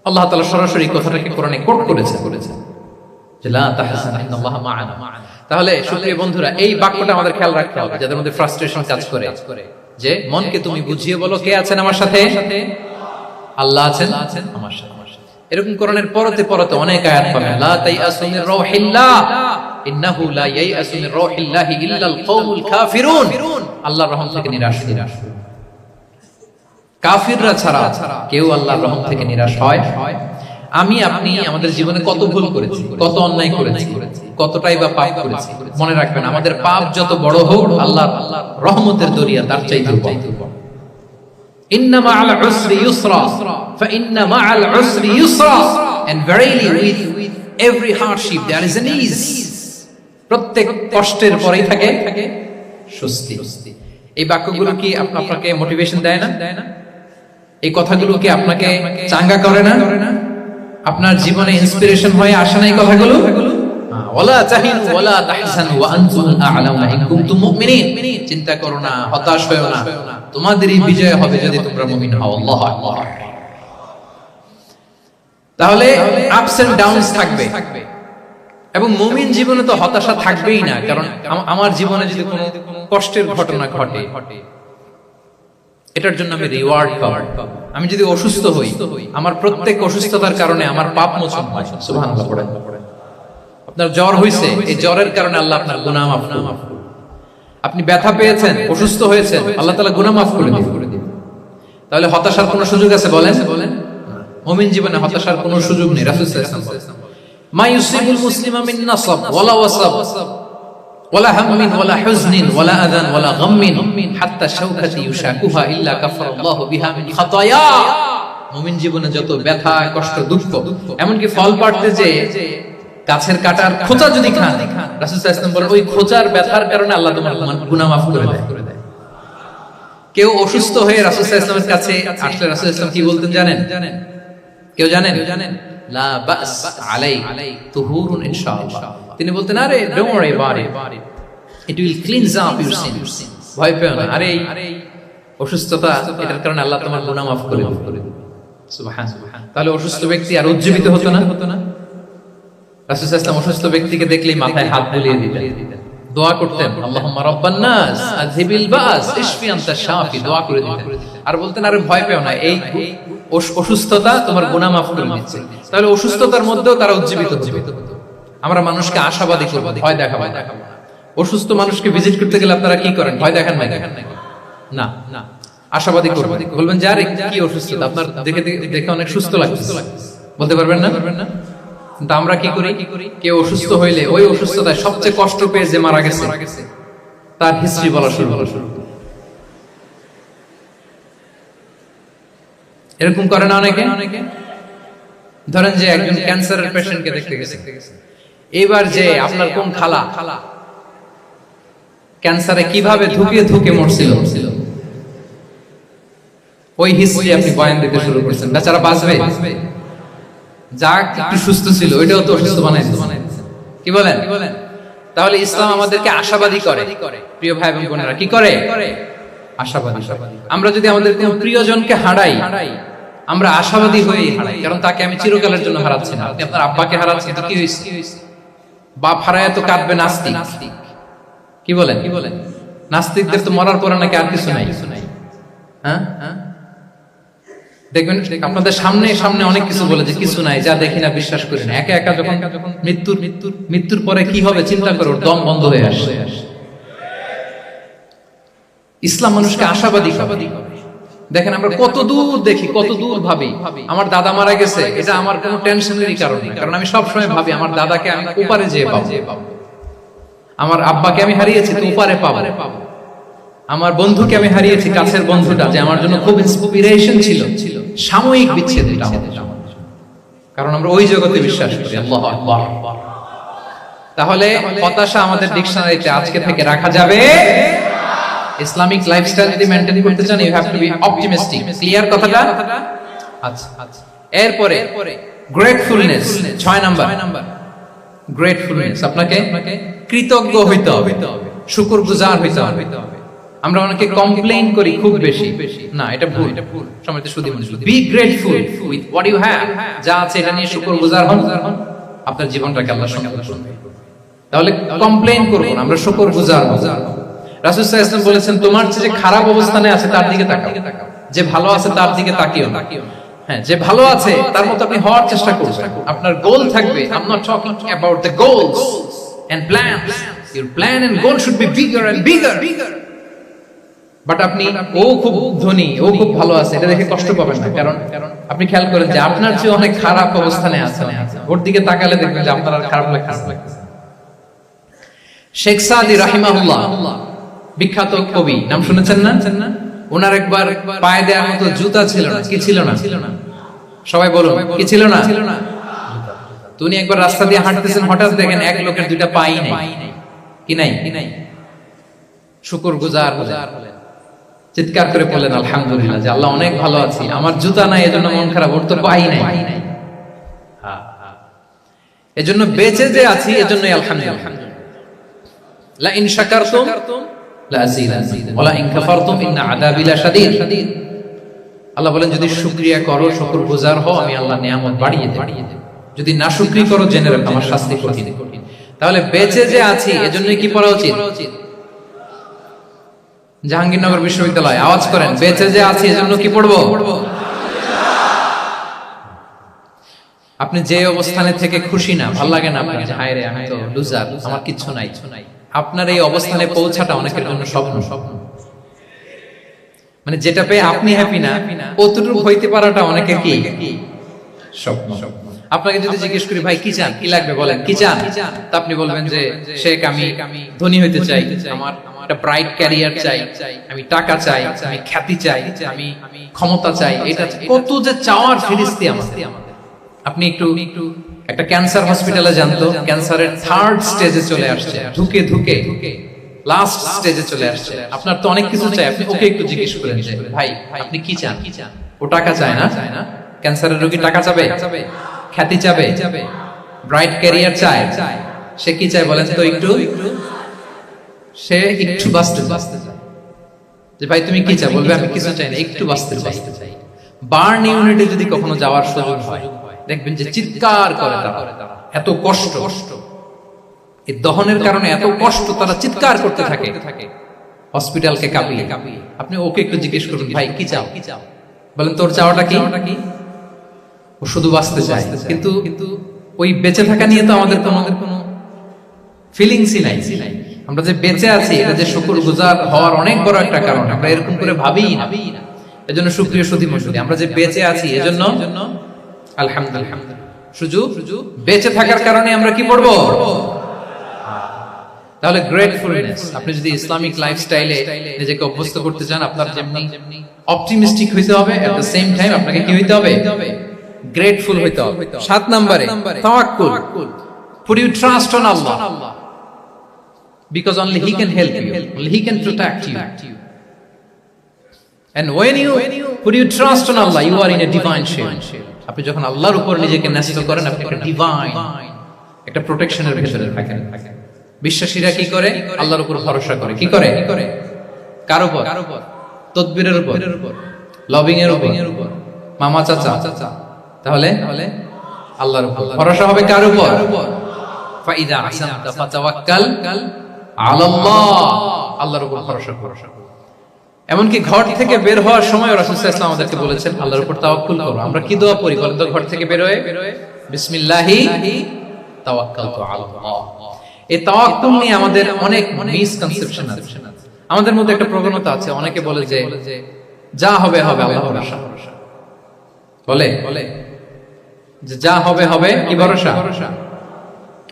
আল্লাহ তাআলা সরাসরি কথাটাকে কোরআনে কোট করেছে যে লা তাহজান ইন্নাল্লাহা মা'ানা। তাহলে সুপ্রিয় বন্ধুরা, এই বাক্যটা আমাদের খেয়াল রাখতে হবে যাদের মধ্যে ফ্রাস্ট্রেশন কাজ করে, যে মনকে তুমি বুঝিয়ে বলো কে আছেন আমার সাথে? আল্লাহ আছেন আমার সাথে। এরকম কোরআনের পরতে পরতে অনেক আয়াত পাবেন। লা তাইয়াসু মির রাউহিল্লাহ ইন্নাহু লা ইয়াইয়াসু মির রাউহিল্লাহি ইল্লাল কওমুল কাফিরুন। আল্লাহর রহম থেকে নিরাশ কাফিররা ছাড়া কেউ আল্লাহর রহম থেকে নিরাশ হয়। আমি আপনি আমাদের জীবনে কত ভুল করেছি, কত অন্যায় করেছি, কতটাই বা পাপ করেছি। মনে রাখবেন, আমাদের পাপ যত বড় হোক, আল্লাহর রহমতের দরিয়া তার চাইতে বড়। ইন্না মা'আল উসরি ইউসরা ফাইন্না মা'আল উসরি ইউসরা, and verily with every hardship there is an ease. প্রত্যেক কষ্টের পরেই থাকে স্বস্তি। এই বাক্যগুলো কি আপনাকে মোটিভেশন দেয় না? এই কথাগুলো কি আপনাকে চাঙ্গা করে না? আপনার জীবনে ইন্সপিরেশন হয়ে আসে না এই কথাগুলো? ওয়ালা তাহিনু ওয়ালা তাহজানু ওয়া আনতুমুল আ'লাউনা ইন কুনতুম মুমিনিন। চিন্তা করো না, হতাশ হয়ো না, তোমাদেরই বিজয় হবে যদি তোমরা মুমিন হও। আল্লাহু আকবার। তাহলে আপস এন্ড ডাউনস থাকবে, এবং মুমিন জীবনে তো হতাশা থাকবেই না। কারণ আমার জীবনে যদি কোনো কষ্টের ঘটনা ঘটে, এটার জন্য আমি রিওয়ার্ড পাবো। আমি যদি অসুস্থ হই, আমার প্রত্যেক অসুস্থতার কারণে আমার পাপ মোচন হয়। সুবহানাল্লাহ পড়েন। আপনার জ্বর হইছে, এই জ্বরের কারণে আল্লাহ আপনার গুনাহ মাফ করবেন। আপনি ব্যথা পেয়েছেন, অসুস্থ হয়েছেন, আল্লাহ তাআলা গুনাহ মাফ করে দিবেন। তাহলে হতাশার কোনো সুযোগ আছে বলেন? মুমিন জীবনে হতাশার কোনো সুযোগ নেই। রাসূল সাল্লাল্লাহু আলাইহি ওয়াসাল্লাম মা ইউসিবুল মুসলিমা মিন নাসাব ওয়ালা ওয়াসাব ওয়ালা হাম্মিন ওয়ালা হুজনিন ওয়ালা আযান ওয়ালা গাম্মিন হাত্তা শাওকাতি ইউশাকুহা ইল্লা কাফারাল্লাহু বিহা মিন খাতায়া। মুমিন জীবনে যত ব্যথা, কষ্ট, দুঃখ, এমনকি ফল পাড়তে যে গাছের কাটার খোঁচা যদি খান, রাসূল সাল্লাল্লাহু আলাইহি ওয়াসাল্লাম বলেন ওই খোঁচার ব্যথার কারণে আল্লাহ তোমার গুনাহ মাফ করে দেয়। কেউ অসুস্থ হয়ে রাসূল সাল্লাল্লাহু আলাইহি ওয়াসাল্লামের কাছে আসলে রাসূল সাল্লাল্লাহু আলাইহি ওয়াসাল্লাম কি বলতেন জানেন? কেউ জানেন? লা বাস আলাই তুহুরুন ইনশাআল্লাহ। তিনি বলতেন, আরে don't worry about it, it will cleanse up your scenes. ভয় পেও না, আরে অসুস্থতা, এটার কারণে আল্লাহ তোমার গুনাহ মাফ করে দিবেন। সুবহানাল্লাহ। তাহলে অসুস্থ ব্যক্তি আর উজ্জীবিত হতো না? রাসূল সাল্লাল্লাহু আলাইহি ওয়াসাল্লাম অসুস্থ ব্যক্তিকে দেখলেই মাথায় হাত বুলিয়ে দিতেন, দোয়া করতেন, আল্লাহুম্মা রাব্বান নাস আযহিবিল বাস ইশফি আনতা শাফি, দোয়া করে দিতেন। আর বলতেন, আরে ভয় পেও না, এই অসুস্থতা তোমার গুনাহ মাফ করে দিচ্ছে। তাহলে অসুস্থতার মধ্যেও তারা উজ্জীবিত হতো। আমরা মানুষকে আশাবাদী করব, ভয় দেখাবো না। অসুস্থ মানুষকে ভিজিট করতে গেলে আপনারা কি করেন? ভয় দেখান না, না, আশাবাদী করবেন। বলবেন যে আরে কি অসুস্থতা, আপনার দেখে অনেক সুস্থ লাগছে, বলতে পারবেন না? কিন্তু আমরা কি করি? কেউ অসুস্থ হইলে ওই অসুস্থতায় সবচেয়ে কষ্ট পেয়ে যে মারা গেছে তার হিস্ট্রি বলা শুরু। এরকম করে না অনেকে? ধরেন যে একজন ক্যান্সারের পেশেন্টকে দেখতে গেছে, এবার যে আপনার কোন খালা ক্যান্সারে কিভাবে ধুকে মরছিল, ওই হিস্ট্রি আপনি বয়ান দিতে শুরু করছেন। বেচারা বাঁচবে? যা একটু সুস্থ ছিল ওইটাও তো অসুস্থ বানাই দিচ্ছে। কি বলেন? তাহলে ইসলাম আমাদেরকে আশাবাদী করে। প্রিয় ভাই এবং বোনেরা, কি করে? আশাবাদী। আমরা যদি আমাদের কোন প্রিয়জনকে হারাই, আমরা আশাবাদী হয়ে হারাই, কারণ তাকে আমি চিরকালের জন্য হারাচ্ছি না। আপনি আপনার আব্বাকে হারাচ্ছেন, তো কি হয়েছে? বাপ হারায় তো কাঁদবে নাস্তিক। কি বলেন? নাস্তিকদের তো মরার পরে নাকি আর কিছু নাই। হ্যাঁ, দেখবেন আপনাদের সামনে অনেক কিছু বলে যে কিছু নাই, যা দেখি না বিশ্বাস করি না। একা একা যখন মৃত্যুর পরে কি হবে চিন্তা করে ওর দম বন্ধ হয়ে আসে। ইসলাম মানুষকে আশাবাদী করে। দেখেন আমরা কত দূর দেখি, কত দূর ভাবি। আমার দাদা মারা গেছে, এটা আমার কোনো টেনশনেরই কারণ না, কারণ আমি সবসময় ভাবি আমার দাদাকে আমি ওপারে যেয়ে পাবো। আমার আব্বাকে আমি হারিয়েছি, তো ওপারে পাবো। আমার বন্ধুকে আমি হারিয়েছি, কাছের বন্ধুটা যে আমার জন্য খুব ইন্সপিরেশন ছিল, সাময়িক বিচ্ছেদ এটা আমাদের, কারণ আমরা ওই জগতে বিশ্বাস করি। আল্লাহু আকবার। তাহলে হতাশা আমাদের ডিকশনারিতে আজকে থেকে রাখা যাবে। ইসলামিক লাইফস্টাইল যদি মেইনটেইন করতে চান, you have to be optimistic. Clear কথাটা? আচ্ছা, এরপরে গ্রেটফুলনেস, 6 নাম্বার গ্রেটফুলনেস। আপনাকে কৃতজ্ঞ হইতে হবে, শুকরগুজার হইতে হবে। আমরা অনেকে কমপ্লেইন করি খুব বেশি, না এটা ভুল। সময়তে শুধু be grateful with what you have, যা আছে এটা নিয়ে শুকরগুজার হন, আপনার জীবনটাকে আল্লাহর সঙ্গে করবে। তাহলে কমপ্লেইন করব না, আমরা শুকরগুজার হব। রাসূল সাল্লাল্লাহু আলাইহি ওয়াসাল্লাম বলেছেন, তোমার যে খারাপ অবস্থানে আছে তার দিকে তাকাও, যে ভালো আছে তার দিকে তাকিও না। হ্যাঁ, যে ভালো আছে তার মতো আপনি হওয়ার চেষ্টা করবেন। আপনার গোল থাকবে, I am not talking about the goals and plans, your plan and goal should be bigger and bigger. But আপনি ও খুব ধনী, ও খুব ভালো আছে, এটা দেখে কষ্ট পাবেন না। কারণ আপনি খেয়াল করেন যে আপনার চেয়ে অনেক খারাপ অবস্থানে আছে, ওর দিকে তাকালে দেখবেন যে আপনার আর খারাপ লাগছে। শেখ সাদি রাহিমাহুল্লাহ, বিখ্যাত কবি, নাম শুনেছেন না? ওনার একবার পায়ে দেওয়ার মতো জুতা ছিল না। কি ছিল না? সবাই বলুন, কি ছিল না? উনি একবার রাস্তা দিয়ে হাঁটতেছেন, হঠাৎ দেখেন এক লোকের দুইটা পাই নাই। কি নাই? শুকরগুজার হলেন। চিৎকার করে বললেন আলহামদুলিল্লাহ, যে আল্লাহ অনেক ভালো আছি, আমার জুতা নাই এজন্য মন খারাপ, ওর তো পাই নাই, এজন্য বেঁচে যে আছি এজন্যই আলহামদুলিল্লাহ। লা ইন শাকারতুম লা আযীদান্নাকুম ওয়া লা ইন কাফারতুম ইন্না আযাবি লাশাদীদ। আল্লাহ বলেন যদি শুকরিয়া করো, শুকরগুজার হও, আমি আল্লাহ নিয়ামত বাড়িয়ে দেব, যদি না শুকরি করো জেনে রাখো আমার শাস্তি কঠিন। তাহলে বেঁচে যে আছি এজন্যই কি পড়া উচিত? জাহাঙ্গীরনগর বিশ্ববিদ্যালয় আওয়াজ করেন, বেঁচে যে আছি এজন্য কি পড়বো? আপনি যে অবস্থানে থেকে খুশি না, ভাল লাগে না আপনার, যে হায় রে আমি তো লুজার, আমার কিচ্ছু নাই, আপনার এই অবস্থানে পৌঁছাটা অনেকের জন্য স্বপ্ন। মানে যেটা পেয়ে আপনি হ্যাপি না, অতটুকু হইতে পারাটা অনেকের কি স্বপ্ন। আপনাকে যদি জিজ্ঞেস করি ভাই কি চান, কি লাগবে বলেন, কি চান, তা আপনি বলবেন যে শেখ আমি ধনী হইতে চাই, আমার একটা ব্রাইট ক্যারিয়ার চাই, আমি টাকা চাই, আমি খ্যাতি চাই, আমি ক্ষমতা চাই। এটা কত যে চাওয়ার ফিরিস্তি আমাদের। আপনি একটু একটা ক্যান্সার হসপিটালে জানতো, ক্যান্সারের 3rd স্টেজে চলে আসছে, ঢুকে লাস্ট স্টেজে চলে আসছে। আপনার তো অনেক কিছু চাই, আপনি ওকে একটু জিজ্ঞেস করেন যে ভাই আপনি কি চান? ও টাকা চায় না? ক্যান্সারের রোগী টাকা চাবে, খ্যাতি চাবে, ব্রাইট ক্যারিয়ার চায়, সে কি চায় বলেন তো? সে একটু বাঁচতে চায়। যে ভাই তুমি কি চাও? বলবে আমি কিছু চাই না, একটু বাঁচতে চাই। বার্ন ইউনিটে যদি কখনো যাওয়ার সুযোগ হয়, দেখবেন যে চিৎকার করে তারা, এত কষ্ট, এই দহনের কারণে এত কষ্ট, তারা চিৎকার করতে থাকে হসপিটালকে কাঁপিয়ে। আপনি ওকে একটু জিজ্ঞেস করুন ভাই কি চাও, বলেন তোর চাওয়াটা কি? ও শুধু বাঁচতে চায়, কিন্তু ওই বেঁচে থাকা নিয়ে তো আমাদের কোনো ফিলিংসই নাই। আমরা যে বেঁচে আছি এটা যে শুকরগুজার হওয়ার অনেক বড় একটা কারণ, আমরা এরকম করে ভাবিই না। এজন্য সুপ্রিয় সুধী মণ্ডলী, আমরা যে বেঁচে আছি এজন্য আলহামদুলিল্লাহ। শুধু বেঁচে থাকার কারণে আমরা কি পড়বো? তাহলে গ্রেটফুলনেস। আপনি যদি ইসলামিক লাইফস্টাইলে নিজেকে অভ্যস্ত করতে চান, আপনার যেমনি অপটিমিস্টিক হইতে হবে, এট দ্য সেম টাইম আপনাকে কি হইতে হবে? গ্রেটফুল হইতে হবে। 7 নম্বরে তাওয়াক্কুল। Put your trust on Allah, because only He can help you, only He can protect you. And when you put your trust on Allah, you are in a divine shield. আপনি যখন আল্লাহর উপর নিজেকে ন্যস্ত করেন, আপনি একটা ডিভাইন, একটা প্রোটেকশনের ভিতরে থাকেন। বিশ্বাসীরা কি করে? আল্লাহর উপর ভরসা করে। কি করে? কার উপর? তদবিরের উপর, লবিং এর উপর, মামা চাচা। তাহলে আল্লাহর উপর ভরসা হবে। কার উপর? ফাইদা আসামতা ফাতাওয়াক্কাল আলাল্লাহ, আল্লাহর উপর ভরসা করো। এমনকি ঘর থেকে বের হওয়ার সময় রাসূল সাল্লাল্লাহু আলাইহি ওয়াসাল্লাম আমাদেরকে বলেছেন আল্লাহর উপর তাওয়াক্কুল করো। আমরা কি দোয়া পড়ি বলেন তো? ঘর থেকে বের হয়ে বিসমিল্লাহি তাওয়াক্কালতু আলাল্লাহ। এই তাওয়াক্কুল নিয়ে আমাদের অনেক মিসকনসেপশন আছে। আমাদের মধ্যে একটা প্রবণতা আছে, অনেকে বলে যে যা হবে হবে, আল্লাহ ভরসা। বলে যে যা হবে হবে, কি ভরসা?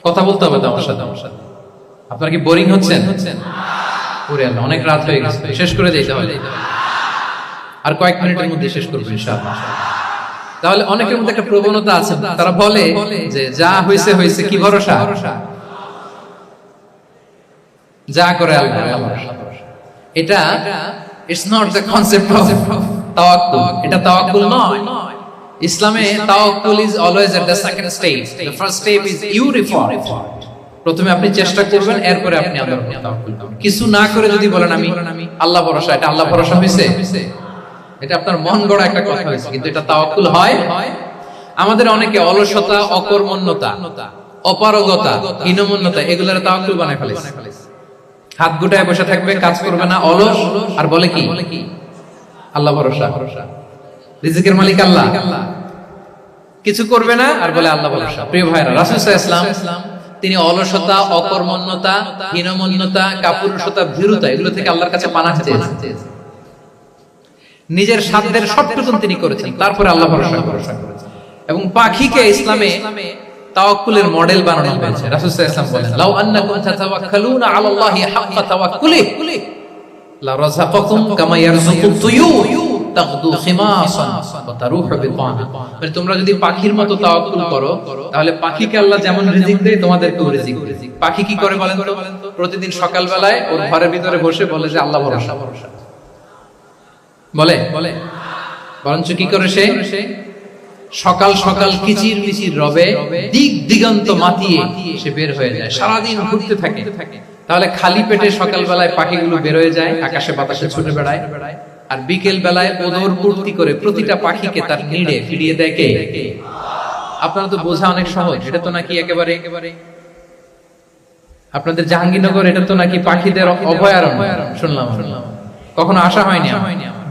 কথা বলতে হবে তো আমার সাথে। আপনার কি বোরিং হচ্ছেন? ওরে আল্লাহ, অনেক রাত হয়ে গেছে, শেষ করে যেতে হবে। আর কয়েক মিনিটের মধ্যে শেষ করবো ইনশাআল্লাহ। তাহলে অনেকের মধ্যে একটা প্রবণতা আছে, তারা বলে যে যা হয়েছে হয়েছে, কি ভরসা? যা করে আল্লাহ। এটা it's not the concept of তাওয়াক্কুল। এটা তাওয়াক্কুল নয়। ইসলামে তাওয়াক্কুল is always at the second stage. The first step is you reform. প্রথমে আপনি চেষ্টা করবেন, এরপরে আপনি আল্লাহর উপর তাওয়াক্কুল করবেন। কিছু না করে যদি বলেন আমি আল্লাহ ভরসা, এটা আল্লাহ ভরসা হইছে? এটা আপনার মন গড়া একটা কথা হইছে, কিন্তু এটা তাওয়াক্কুল হয়? আমাদের অনেকে অলসতা, অকর্মণ্যতা, অপারগতা, হীনমন্যতা এগুলোর তাওয়াক্কুল বানায় ফেলেছে। হাত গুটায় বসে থাকবে, কাজ করবে না, অলস, আর বলে কি আল্লাহ ভরসা। রিজিকের মালিক আল্লাহ, কিছু করবে না আর বলে আল্লাহ ভরসা। প্রিয় ভাইরা, রাসূল সাল্লাল্লাহু আলাইহি ওয়াসাল্লাম তিনি অলসতা, অকর্মণ্যতা, হীনমন্যতা, কাপুরুষতা, ভীরুতা এগুলো থেকে আল্লাহর কাছে পানাহ চেয়েছেন। নিজের সাধ্যের সবটুকু তিনি করেছেন, তারপরে আল্লাহ ভরসা করেছেন। এবং পাখিকে ইসলামে তাওয়াক্কুলের মডেল বানানো হয়েছে। রাসূল সাল্লাল্লাহু আলাইহি ওয়াসাল্লাম বলেন লাউ আন্নাকুম তাতাওয়াক্কালুনা আলাল্লাহি হাক্কা তাওয়াক্কুলি লা রাযাকাকুম কামা ইয়ারযুকুত তুয়ুর তাগদু খিমাসান ওয়া তারুহু বিতানা। মানে তোমরা যদি পাখির মতো তাওয়াক্কুল করো, তাহলে পাখিকে আল্লাহ যেমন রিজিক দেয় তোমাদেরকেও রিজিক দেয়। পাখি কি করে বলেন তো? প্রতিদিন সকালবেলায় ওর ঘরের ভিতরে বসে বলে যে আল্লাহ ভরসা। বলে বলে বরঞ্চ কি করে সে সকাল সকাল কিচির মিচির রবে দিক দিগন্ত মাতিয়ে সে বের হয়ে যায়, সারাদিন ঘুরতে থাকে। তাহলে খালি পেটে সকাল বেলায় পাখিগুলো বের হয়ে যায়, আকাশে বাতাসে ছুটে বেড়ায়, আর বিকেল বেলায় ওদর পূর্তি করে প্রতিটা পাখিকে তার নিড়ে ফিরিয়ে দেয় কে? আপনারা তো বোঝা অনেক সহজ। এটা তো নাকি একেবারে আপনাদের জাহাঙ্গীরনগর, এটা তো নাকি পাখিদের অভয়ারণ্য শুনলাম। কখনো আসা হয়নি,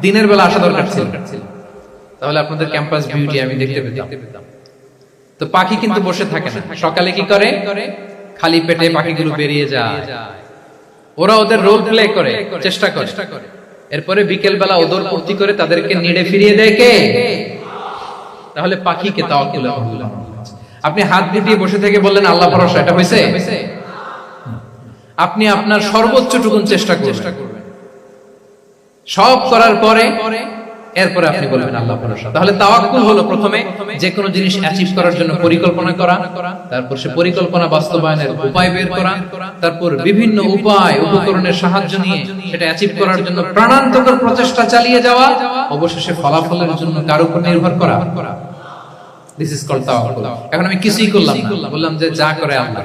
দিনের বেলা আসা দরকার ছিল, তাহলে আপনাদের ক্যাম্পাস বিউটি আমি দেখতে পেতাম। তো পাখি কিন্তু বসে থাকে না, সকালে কি করে? খালি পেটে পাখিগুলো বেরিয়ে যায়, ওরা ওদের রোল প্লে করে, চেষ্টা করে। এরপরে বিকেল বেলা ওদর পূর্তি করে তাদেরকে নিড়ে ফিরিয়ে দেয় কে? তাহলে পাখিকে তাওয়াক্কুল। আপনি হাত গুটিয়ে বসে থেকে বললেন আল্লাহ ভরসা, এটা হয়েছে? আপনি আপনার সর্বোচ্চটুকুন চেষ্টা করবেন, সব করার পরে এরপরে আপনি বলবেন আল্লাহ ভরসা। তাহলে তাওয়াক্কুল হলো প্রথমে যে কোনো জিনিস অ্যাচিভ করার জন্য পরিকল্পনা করা, তারপর সে পরিকল্পনা বাস্তবায়নের উপায় বের করা, তারপর বিভিন্ন উপায় উপকরণের সাহায্য নিয়ে সেটা অ্যাচিভ করার জন্য প্রাণান্তকর প্রচেষ্টা চালিয়ে যাওয়া, অবশেষে ফলাফলের জন্য কার উপর নির্ভর করা। দিস ইজ কল্ড তাওয়াক্কুল। এখন আমি কিছুই করলাম না, বললাম যে যা করে আল্লাহ।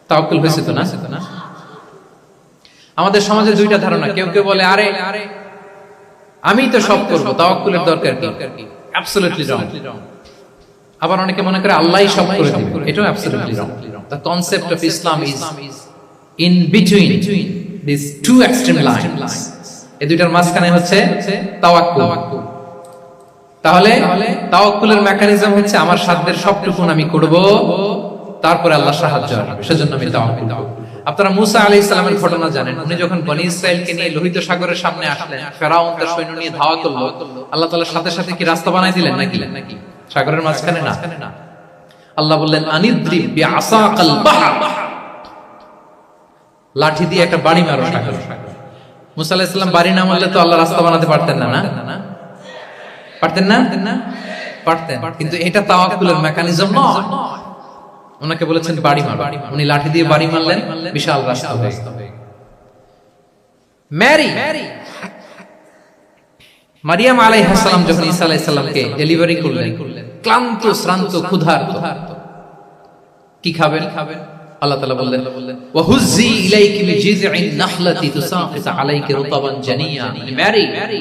তাওয়াক্কুল হয়েছে তো না? আমাদের সমাজে দুইটা ধারণা। কেউ কেউ বলে আরে আমি তো সব করব, তাওয়াক্কুলের দরকার কি? Absolutely wrong. আবার অনেকে মনে করে আল্লাহই সব করে দিবে, এটাও absolutely wrong. The concept of Islam is in between this two extreme lines. এই দুইটার মাঝখানে হচ্ছে তাওয়াক্কুল। তাহলে তাওয়াক্কুলের মেকানিজম হচ্ছে আমার সাধ্যের সবটুকুন আমি করব, তারপরে আল্লাহ সাহায্য আসবে, সেজন্য আমি তাওয়াক্কুল করব। আপনারা মুসা আলাইহিস সালামের ঘটনা জানেন। উনি যখন বনী ইসরাইলকে নিয়ে লোহিত সাগরের সামনে আসলেন, ফেরাউন তার সৈন্য নিয়ে ধাওয়া করলো, আল্লাহ তাআলা সাথে সাথে কি রাস্তা বানাই দিলেন নাকি? সাগরের মাঝখানে না, আল্লাহ বললেন আনিদ্রিব বিআসাকাল বাহর, লাঠি দিয়ে একটা বাড়ি মারো সাগরে। মুসা আলাইহিস সালাম বাড়ি না মারলে তো আল্লাহ রাস্তা বানাতে পারতেন না? পারতেন না? পারতেন, কিন্তু এটা তাওয়াক্কুলের মেকানিজম নয়। ওনাকে বলেছেন বাড়ি মার, উনি লাঠি দিয়ে বাড়ি মারলেন, বিশাল রাস্তা হয়ে গেল। মারিয়াম আলাইহিস সালাম যখন ঈসা আলাইহিস সালামকে ডেলিভারি করলেন, ক্লান্ত শ্রান্ত ক্ষুধার্ত, কি খাবেন? আল্লাহ তাআলা বললেন ওয়া হুজ্জি ইলাইকি বিজিযইন নাখলাতি তুসাকিত আলাইকি রুতাবান জানিয়া।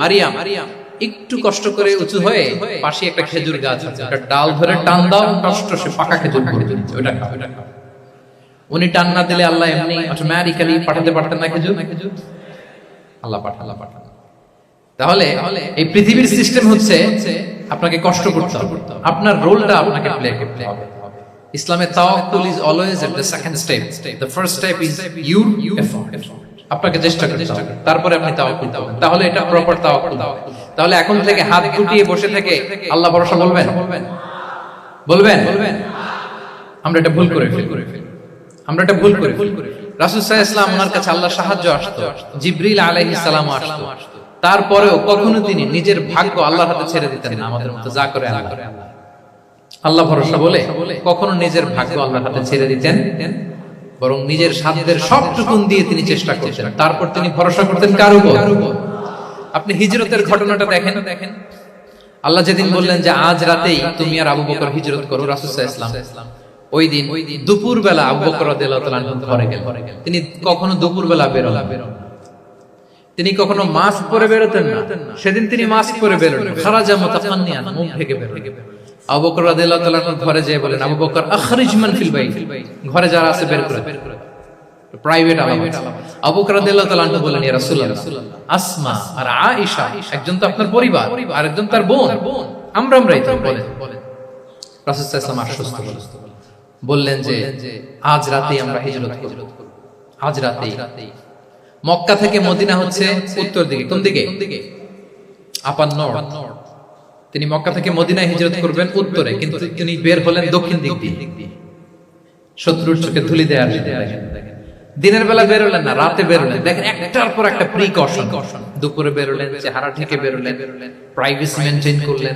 মারিয়াম একটু কষ্ট করে উঁচু হয়ে পাশে একটা খেজুর গাছ আছে, ওটা ডাল ধরে টান দাও, কষ্ট সে পাকা খেজুর পড়ে যাচ্ছে, ওটা খাও। উনি টান না দিলে আল্লাহ এমনি অটোমেটিক্যালি পাঠাতে পারতেন না খেজুর? আল্লাহ পাঠান। তাহলে এই পৃথিবীর সিস্টেম হচ্ছে আপনাকে কষ্ট করতে হবে, আপনার রোলটা আপনাকে প্লে করতে হবে। ইসলামে তাওয়াক্কুল is always at the second step. The first step is your effort, আপনাকে চেষ্টা করতে হবে, তারপরে আপনি তাওয়াক্কুল করবেন, তাহলে এটা প্রপার তাওয়াক্কুল। তাহলে এখন থেকে হাত গুটিয়ে বসে থেকে আল্লাহ ভরসা বলবেন? আমরা এটা ভুল করে ফেলি। রাসূল সাল্লাল্লাহু আলাইহি ওয়াসাল্লাম, ওনার কাছে আল্লাহর সাহায্য আসতো, জিবরিল আলাইহিস সালাম আসতো, তারপরেও কখনো তিনি নিজের ভাগ্য আল্লাহর হাতে ছেড়ে দিতেন না। আমাদের মতো যা করে আল্লাহ ভরসা বলে কখনো নিজের ভাগ্য আল্লাহর হাতে ছেড়ে দিতেন, বরং নিজের সাধ্যের সবটুকুন দিয়ে তিনি চেষ্টা করতেন। তারপর তিনি ভরসা করতেন কার উপর? আপনি হিজরতের ঘটনাটা দেখেন। আল্লাহ যেদিন বললেন যে আজ রাতেই তুমি আর আবু বকর হিজরত করো, রাসূল সাল্লাল্লাহু আলাইহি ওয়াসাল্লাম ওই দিন দুপুর বেলা আবু বকর রাদিয়াল্লাহু তাআলা ঘরে গেলেন। তিনি কখনো দুপুর বেলা বেরোন না, তিনি কখনো মাস্ক পরে বেরোতেন না। সেদিন তিনি মাস্ক পরে বেরোলেন, খারাজা মুতাকান্নিয়ান, মুখ ঢেকে বেরোলেন। আবু বকর রাদিয়াল্লাহু তাআলা ঘরে যেয়ে বলেন, আবু বকর আখরিজ মান ফিল বাইত, ঘরে যারা আছে বের করে, প্রাইভেট আলামত। আবু বকর রাদিয়াল্লাহু তাআলা বলেন, ইয়া রাসূলুল্লাহ, আসমা আর আয়েশা একজন তো আপনার পরিবার, আর একজন তার বোন, আমরাই তো। বলেন রাসূল সাল্লাল্লাহু আলাইহি ওয়াসাল্লাম আশ্বস্ত বললেন যে আজ রাতেই আমরা হিজরত করব। আজ রাতেই। মক্কা থেকে মদিনা হচ্ছে উত্তর দিকে। কোন দিকে? আপার নর্থ। তিনি মক্কা থেকে মদিনায় হিজরত করবেন উত্তরে, কিন্তু তিনি বের হলেন দক্ষিণ দিক দিয়ে, শত্রুর চোখে ধুলি দেওয়ার জন্য। দিনের বেলা বেরোলেন না, রাতে বেরোলেন। দেখেন একটার পর একটা প্রিকশন। দুপুরে বেরোলেন, চেহারা ঢেকে বেরোলেন, প্রাইভেসি মেইনটেইন করলেন।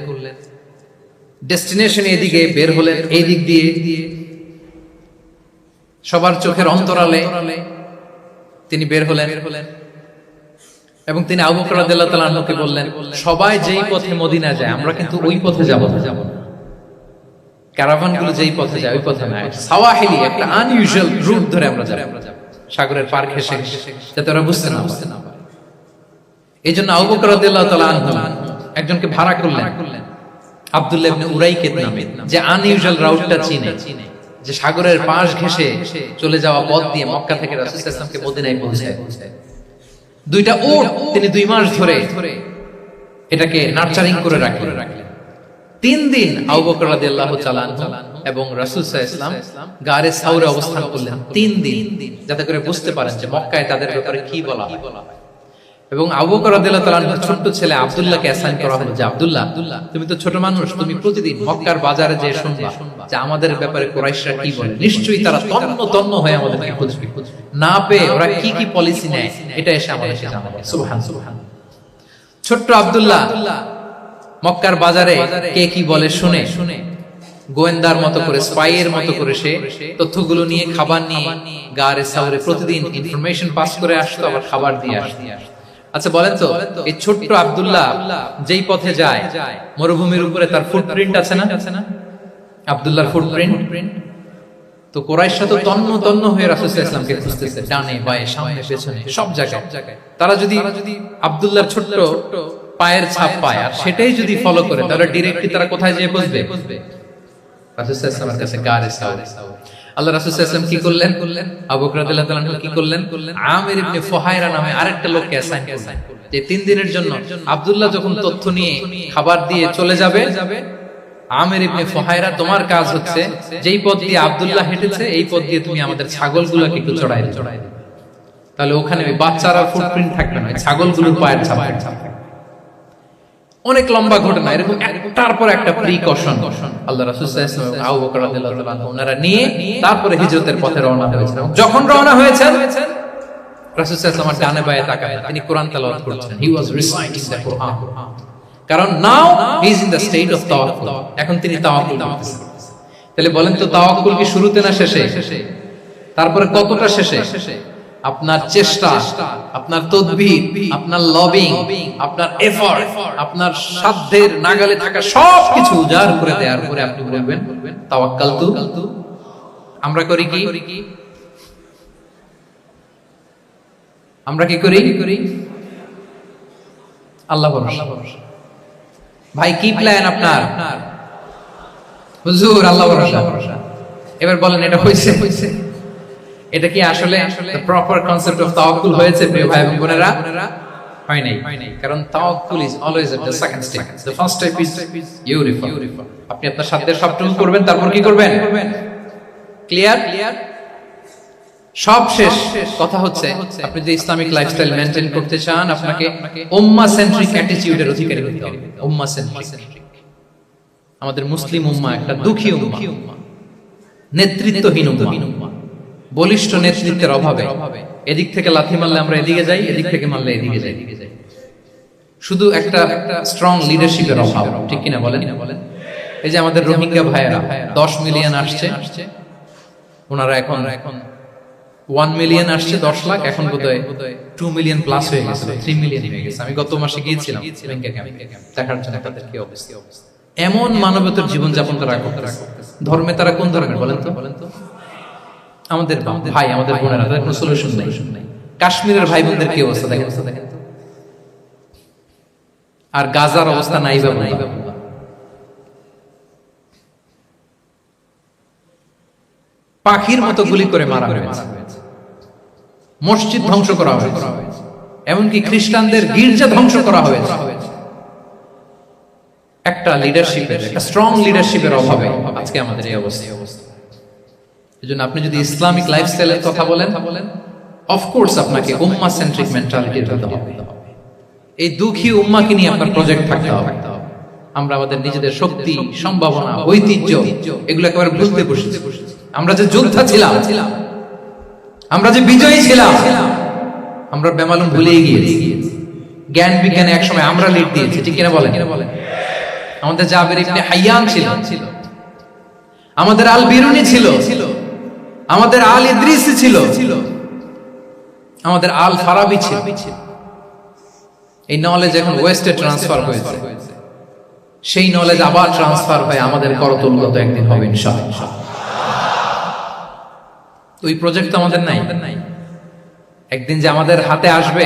ডেস্টিনেশন এদিকে, বের হলেন এই দিক দিয়ে, সবার চোখের অন্তরালে তিনি বের হলেন। এবং তিনি আবু বকর রাদিয়াল্লাহু তাআলা আনহুকে বললেন, সবাই যেই পথে মদিনা যায় আমরা কিন্তু ওই পথে যাব না, ক্যারাভানগুলো যেই পথে যায় ওই পথে না, সাওয়াহিলি একটা আনইউজুয়াল রুট ধরে আমরা যাব, সাগরের পার ঘেঁষে, যাতে ওরা বুঝতে না পারে। এই জন্য আবু বকর রাদিয়াল্লাহু তাআলা আনহু একজনকে ভাড়া করলেন, আব্দুল্লাহ ইবনে উরাইকিত নামে, যে আনইউজুয়াল রাউটটা চিনে, যে সাগরের পাশ ঘেঁষে চলে যাওয়া পথ দিয়ে মক্কা থেকে রাসূল সাল্লাল্লাহু আলাইহি ওয়াসাল্লামকে মদিনায় পৌঁছায়। দুইটা উট তিনি 2 মাস ধরে এটাকে নার্চারিং করে রাখলেন। 3 দিন আবু বকর রাদিয়াল্লাহু তাআলা এবং রাসূল সাল্লাল্লাহু আলাইহি ওয়াসাল্লাম গারে সাউরে অবস্থান করলেন 3 দিন, যাতে করে বুঝতে পারেন যে মক্কায় তাদের ব্যাপারে কি বলা হয়। এবং আবু বকর রাদিয়াল্লাহু তাআলার ছোট ছেলে আব্দুল্লাহকে অ্যাসাইন করা হলো যে আব্দুল্লাহ, তুমি তো ছোট মানুষ, তুমি প্রতিদিন মক্কার বাজারে যে শুনবা যে আমাদের ব্যাপারে কুরাইশরা কি বলে, নিশ্চয়ই তারা তন্ন তন্ন হয়ে আমাদেরকে খুঁজবে, না পেয়ে ওরা কি কি পলিসি নেয় এটা এসে আমাদেরকে জানাবে। সুবহান। ছোট্ট আব্দুল্লাহ মক্কার বাজারে কে কি বলে শুনে গোয়েন্দার মতো করে, স্পাইয়ের মতো করে সে তথ্যগুলো নিয়ে, খাবার নিয়ে গারে সাউরে প্রতিদিন ইনফরমেশন পাস করে আসতো, আবার খাবার দিয়ে আসতো। আচ্ছা বলেন তো, এই ছোট্ট আব্দুল্লাহ যেই পথে যায় মরুভূমির উপরে তার ফুটপ্রিন্ট আছে না? আব্দুল্লাহর ফুটপ্রিন্ট। তো কুরাইশরা তো তন্ন তন্ন হয়ে রাসূল সাল্লাল্লাহু আলাইহি ওয়াসাল্লামকে খুঁজতেছে, ডানে বায়ে সামনে পেছনে সব জায়গায়। তারা যদি আব্দুল্লাহর ছোট্ট পায়ের ছাপ পায় আর সেটাই যদি ফলো করে, তাহলে ডাইরেক্টলি তারা কোথায় যেয়ে পৌঁছবে? রাসূল সাল্লাল্লাহু আলাইহি ওয়াসাল্লামের কাছে, গারে সাউরে। আল্লাহ রাসূল সাল্লাল্লাহু আলাইহি ওয়াসাল্লাম কি করলেন? আবু বকর রাদিয়াল্লাহু তাআলা কি করলেন? আমির ইবনে ফুহায়রা নামে আরেকটা লোককে অ্যাসাইন করলেন যে 3 দিনের জন্য আব্দুল্লাহ যখন তথ্য নিয়ে খাবার দিয়ে চলে যাবে, আমির ইবনে ফুহায়রা, তোমার কাজ হচ্ছে যেই পথ দিয়ে আব্দুল্লাহ হেঁটেছে এই পথ দিয়ে তুমি আমাদের ছাগলগুলোকে একটু চড়াই দিবে। তাহলে ওখানে ওই বাচ্চারা ফুটপ্রিন্ট থাকবে না, ছাগলগুলোর পায়ের ছাপ থাকবে। অনেক লম্বা ঘটনা, এরকম একটার পর একটা প্রিকশন আল্লাহ রাসূল সাল্লাল্লাহু আলাইহি ওয়াসাল্লাম আবু বকর রাদিয়াল্লাহু তাআলা ওনারা নিয়ে তারপরে হিজরতের পথে রওনা হয়েছেন। যখন রওনা হয়েছেন রাসূল সাল্লাল্লাহু আলাইহি ওয়াসাল্লাম ডানে বায়ে তাকালেন, তিনি কোরআন তেলাওয়াত করছেন। হি ওয়াজ রিসাইটিং দ্য কোরআন, কারণ now he is in the state of তাওয়াক্কুল, এখন তিনি তাওয়াক্কুল করতেছেন। তাহলে বলেন তো, তাওয়াক্কুল কি শুরুতে না শেষে? তারপরে কতটা শেষে? আপনার চেষ্টা, আপনার তদবির, আপনার লবিং, আপনার এফর্ট, আপনার সাধ্যের নাগালে থাকা সবকিছু উজাড় করে দেওয়ার পরে আপনি বলবেন তাওয়াক্কালতু। আমরা করি কি? আমরা কি করি? আল্লাহ ভরসা। ভাই কি প্ল্যান আপনার? হুজুর আল্লাহ ভরসা। এবার বলেন, এটা হয়েছে? এটা কি আসলে প্রপার কনসেপ্ট অফ তাওয়াক্কুল হয়েছে প্রিয় ভাই এবং বোনেরা? হয় নাই। কারণ তাওয়াক্কুল is always at the second step. The first step is ইউরিফা। আপনি আপনার সাধ্যের সবটুকু করবেন, তারপর কি করবেন? ক্লিয়ার? সব শেষ। কথা হচ্ছে, আপনি যদি ইসলামিক লাইফস্টাইল মেইনটেইন করতে চান, আপনাকে উম্মাহ সেন্ট্রিক অ্যাটিটিউডের অধিকারী হতে হবে। উম্মাহ সেন্ট্রিক। আমাদের মুসলিম উম্মাহ একটা দুঃখী উম্মাহ, নেতৃত্বহীন উম্মাহ, বলিষ্ঠ নেতৃত্বের অভাবে এদিক থেকে লাথি মারলে আমরা এদিকে যাই, এদিক থেকে মারলে এদিকে যাই। শুধু একটা স্ট্রং লিডারশিপের অভাব, ঠিক কিনা বলেন? এই যে আমাদের রোহিঙ্গা ভাইয়েরা 10 মিলিয়ন আসছে, ওনারা এখন 1 মিলিয়ন আসছে, 10 লাখ, এখন বোধহয় 2 মিলিয়ন প্লাস হয়ে গেছে, 3 মিলিয়ন হয়ে গেছে। আমি গত মাসে গিয়েছিলাম রোহিঙ্গা ক্যাম্পে দেখার জন্য তাদের কি অবস্থা। এমন মানবতার জীবন যাপন তারা করতেছে। ধর্মে তারা কোন ধর্মের বলেন তো? আমাদের ভাই, আমাদের বোনেরা, তাদের কোনো সলিউশন নাই। কাশ্মীরের ভাই বোনদের কি অবস্থা দেখেন তো। আর গাজার অবস্থা নাই বা নাই। পাখির মতো গুলি করে মারা হয়েছে, মসজিদ ধ্বংস করা হয়েছে, এমনকি খ্রিস্টানদের গির্জা ধ্বংস করা হয়েছে। একটা লিডারশিপের, একটা স্ট্রং লিডারশিপের অভাবে আজকে আমাদের এই অবস্থা। এজন্য আপনি যদি ইসলামিক লাইফস্টাইলের কথা বলেন, অফকোর্স আপনাকে উম্মাহ সেন্ট্রিক মেন্টালিটি হতে হবে। এই দুঃখী উম্মাহকে নিয়ে আপনার প্রজেক্ট থাকতে হবে। আমরা আমাদের নিজেদের শক্তি, সম্ভাবনা, ঐতিহ্য এগুলো একেবারে বুঝতে বসেছি। আমরা যে যোদ্ধা ছিলাম, আমরা যে বিজয়ী ছিলাম, আমরা বেমালুম ভুলেই গিয়েছি। জ্ঞান বিজ্ঞানে একসময় আমরা লিড দিয়েছি, ঠিক কিনা বলেন? আমাদের জাবের ইবনে হাইয়ান ছিল, আমাদের আল বিরুনি ছিল, আমাদের আল ইদ্রিসি ছিল, আমাদের আল ফারাবি ছিল। এই নলেজ এখন ওয়েস্টে ট্রান্সফার হয়েছে, সেই নলেজ আবার ট্রান্সফার হয়ে আমাদের করতলগত একদিন হবে ইনশাআল্লাহ। ওই প্রজেক্ট তো আমাদের নাই, একদিন যে আমাদের হাতে আসবে,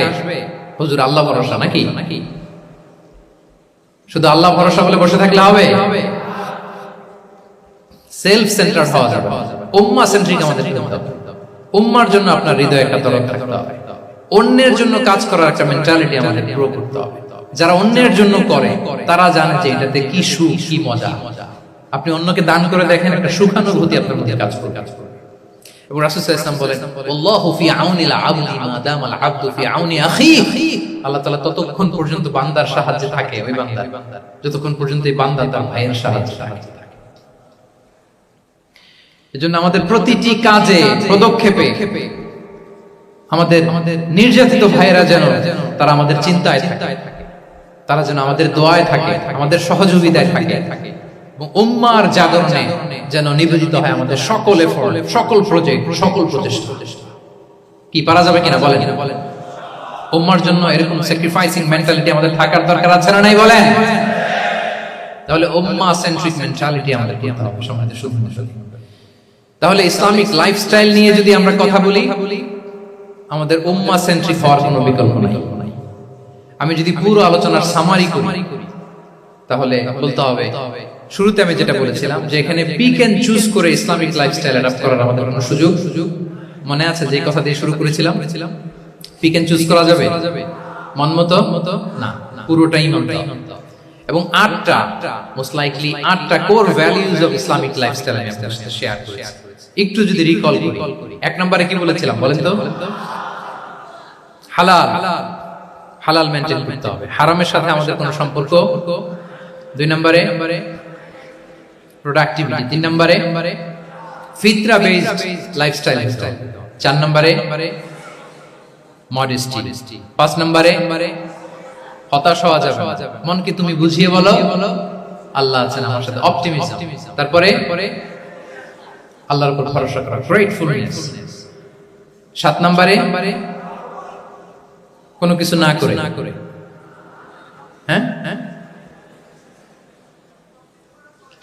হুজুর আল্লাহ ভরসা নাকি? শুধু আল্লাহ ভরসা বলে বসে থাকলে হবে? সেলফ সেন্টার্ড হওয়া যাবে, উম্মাহ সেন্ট্রিক আমাদের হতে হবে। উম্মার জন্য আপনার হৃদয়ে একটা দরদ থাকতে হবে, অন্যের জন্য কাজ করার একটা মেন্টালিটি আমাদের গ্রো করতে হবে। যারা অন্যের জন্য করে তারা জানে যে এটাতে কি সুখ, কি মজা। আপনি অন্যকে দান করে দেখেন, একটা সুখানুভূতি আপনার মধ্যে কাজ করবে। এবং রাসূল সাল্লাল্লাহু আলাইহি ওয়াসাল্লাম বলেন, আল্লাহু ফি আউনিল আবদি মা দামাল আবদু ফি আউনি আখিহি। আল্লাহ তাআলা ততক্ষণ পর্যন্ত বান্দার সাহায্যে থাকে, ওই বান্দা যতক্ষণ পর্যন্ত এই বান্দা তার ভাইয়ের সাহায্যে থাকে। এজন্য আমাদের প্রতিটি কাজে, পদক্ষেপে আমাদের নির্যাতিত ভাইয়েরা যেন তারা আমাদের চিন্তায় থাকে, তারা যেন আমাদের দোয়ায় থাকে, আমাদের সহযোগিতায় থাকে, এবং উম্মাহর জাগরণে যেন নিবেদিত হয় আমাদের সকল এফর্ট, সকল প্রজেক্ট, সকল প্রচেষ্টা। কি পারা যাবে কিনা বলেন? উম্মাহর জন্য এরকম স্যাক্রিফাইসিং মেন্টালিটি আমাদের থাকার দরকার আছে না নাই বলেন? তাহলে উম্মাহ সেন্ট্রিক মেন্টালিটি আমাদের কি হবে সমাজে শুধু। তাহলে ইসলামিক লাইফস্টাইল নিয়ে যদি আমরা কথা বলি, আমাদের উম্মাহ সেন্ট্রিক হওয়ার কোনো বিকল্প নাই। আমি যদি পুরো আলোচনার সামারি করি তাহলে বলতে হবে, শুরুতে আমি যেটা বলেছিলাম যে এখানে পিক এন্ড চুজ করে ইসলামিক লাইফস্টাইল অ্যাডাপ্ট করার আমাদের কোনো সুযোগ মনে আছে? যে কথা দিয়ে শুরু করেছিলাম, পিক এন্ড চুজ করা যাবে মন মতো না, পুরোটাই মানতে হবে। এবং 8টা মোস্ট লাইকলি 8টা core values of Islamic lifestyle আমি আপনাদের সাথে শেয়ার করেছি। একটু যদি রিকল করি, 1 নম্বরে কি বলেছিলাম বলেন তো? হালাল, হালাল মেইনটেইন করতে হবে, হারামের সাথে আমাদের কোনো সম্পর্ক। 2 নম্বরে প্রোডাক্টিভিটি, 3 নম্বরে ফিতরা বেসড লাইফস্টাইল, 4 নম্বরে মডেস্টি, 5 নম্বরে হতাশ হওয়া যাবে না, মনকে তুমি বুঝিয়ে বলো আল্লাহ আছেন আমার সাথে, অপটিমিজম। তারপরে আল্লাহর উপর ভরসা করা, গ্রেটফুলনেস। 7 নম্বরে কোনো কিছু না করে, হ্যাঁ,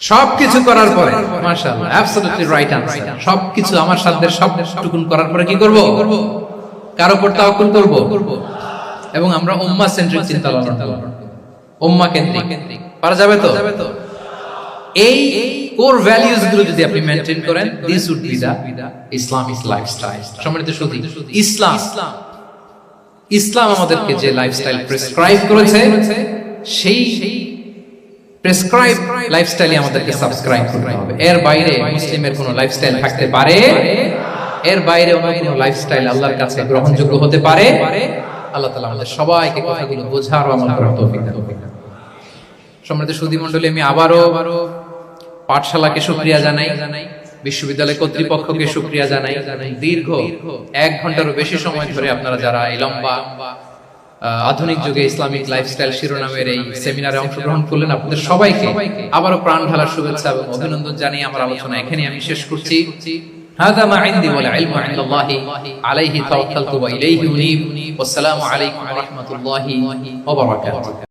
সবকিছু করার পরে, মাশাআল্লাহ, অ্যাবসলিউটলি রাইট আনসার, সবকিছু আমার সাধ্যের সবটুকুন করার পরে কি করব? কার উপর তাওয়াক্কুল করব, এবং আমরা উম্মাহ সেন্ট্রিক চিন্তা ভাবনা করব, উম্মাহ কেন্দ্রিক। পারা যাবে তো? এই কোর ভ্যালুজ গুলো যদি আপনি মেইনটেইন করেন, this would be the Islamic lifestyle. সম্মানিত সুধী, ইসলাম আমাদেরকে যে লাইফস্টাইল প্রেসক্রাইব করেছে, সেই প্রেসক্রাইব লাইফস্টাইলে আমাদেরকে সাবস্ক্রাইব করতে হবে। এর বাইরে মুসলিমের কোনো লাইফস্টাইল থাকতে পারে? এর বাইরে অন্য কোনো লাইফস্টাইল আল্লাহর কাছে গ্রহণযোগ্য হতে পারে? আল্লাহ তাআলা আমাদের সবাইকে কথাগুলো বোঝার ও আমল করার তৌফিক দান করুন। সম্মানিত সুধী মণ্ডলী, আমি আবারও পাঠশালাকে শুকরিয়া জানাই, বিশ্ববিদ্যালয় কর্তৃপক্ষকে শুকরিয়া জানাই। দীর্ঘ 1 ঘন্টারও বেশি সময় ধরে আপনারা যারা এই লম্বা আধুনিক যুগে ইসলামিক লাইফস্টাইল শিরোনামের এই সেমিনারে অংশগ্রহণ করলেন, আপনাদের সবাইকে আবারও প্রাণ ঢালার শুভেচ্ছা এবং অভিনন্দন জানিয়ে আমার আলোচনা এখানে আমি শেষ করছি। هذا ما عندي والعلم عند الله عليه توكلت وإليه أنيب والسلام عليكم ورحمة الله وبركاته.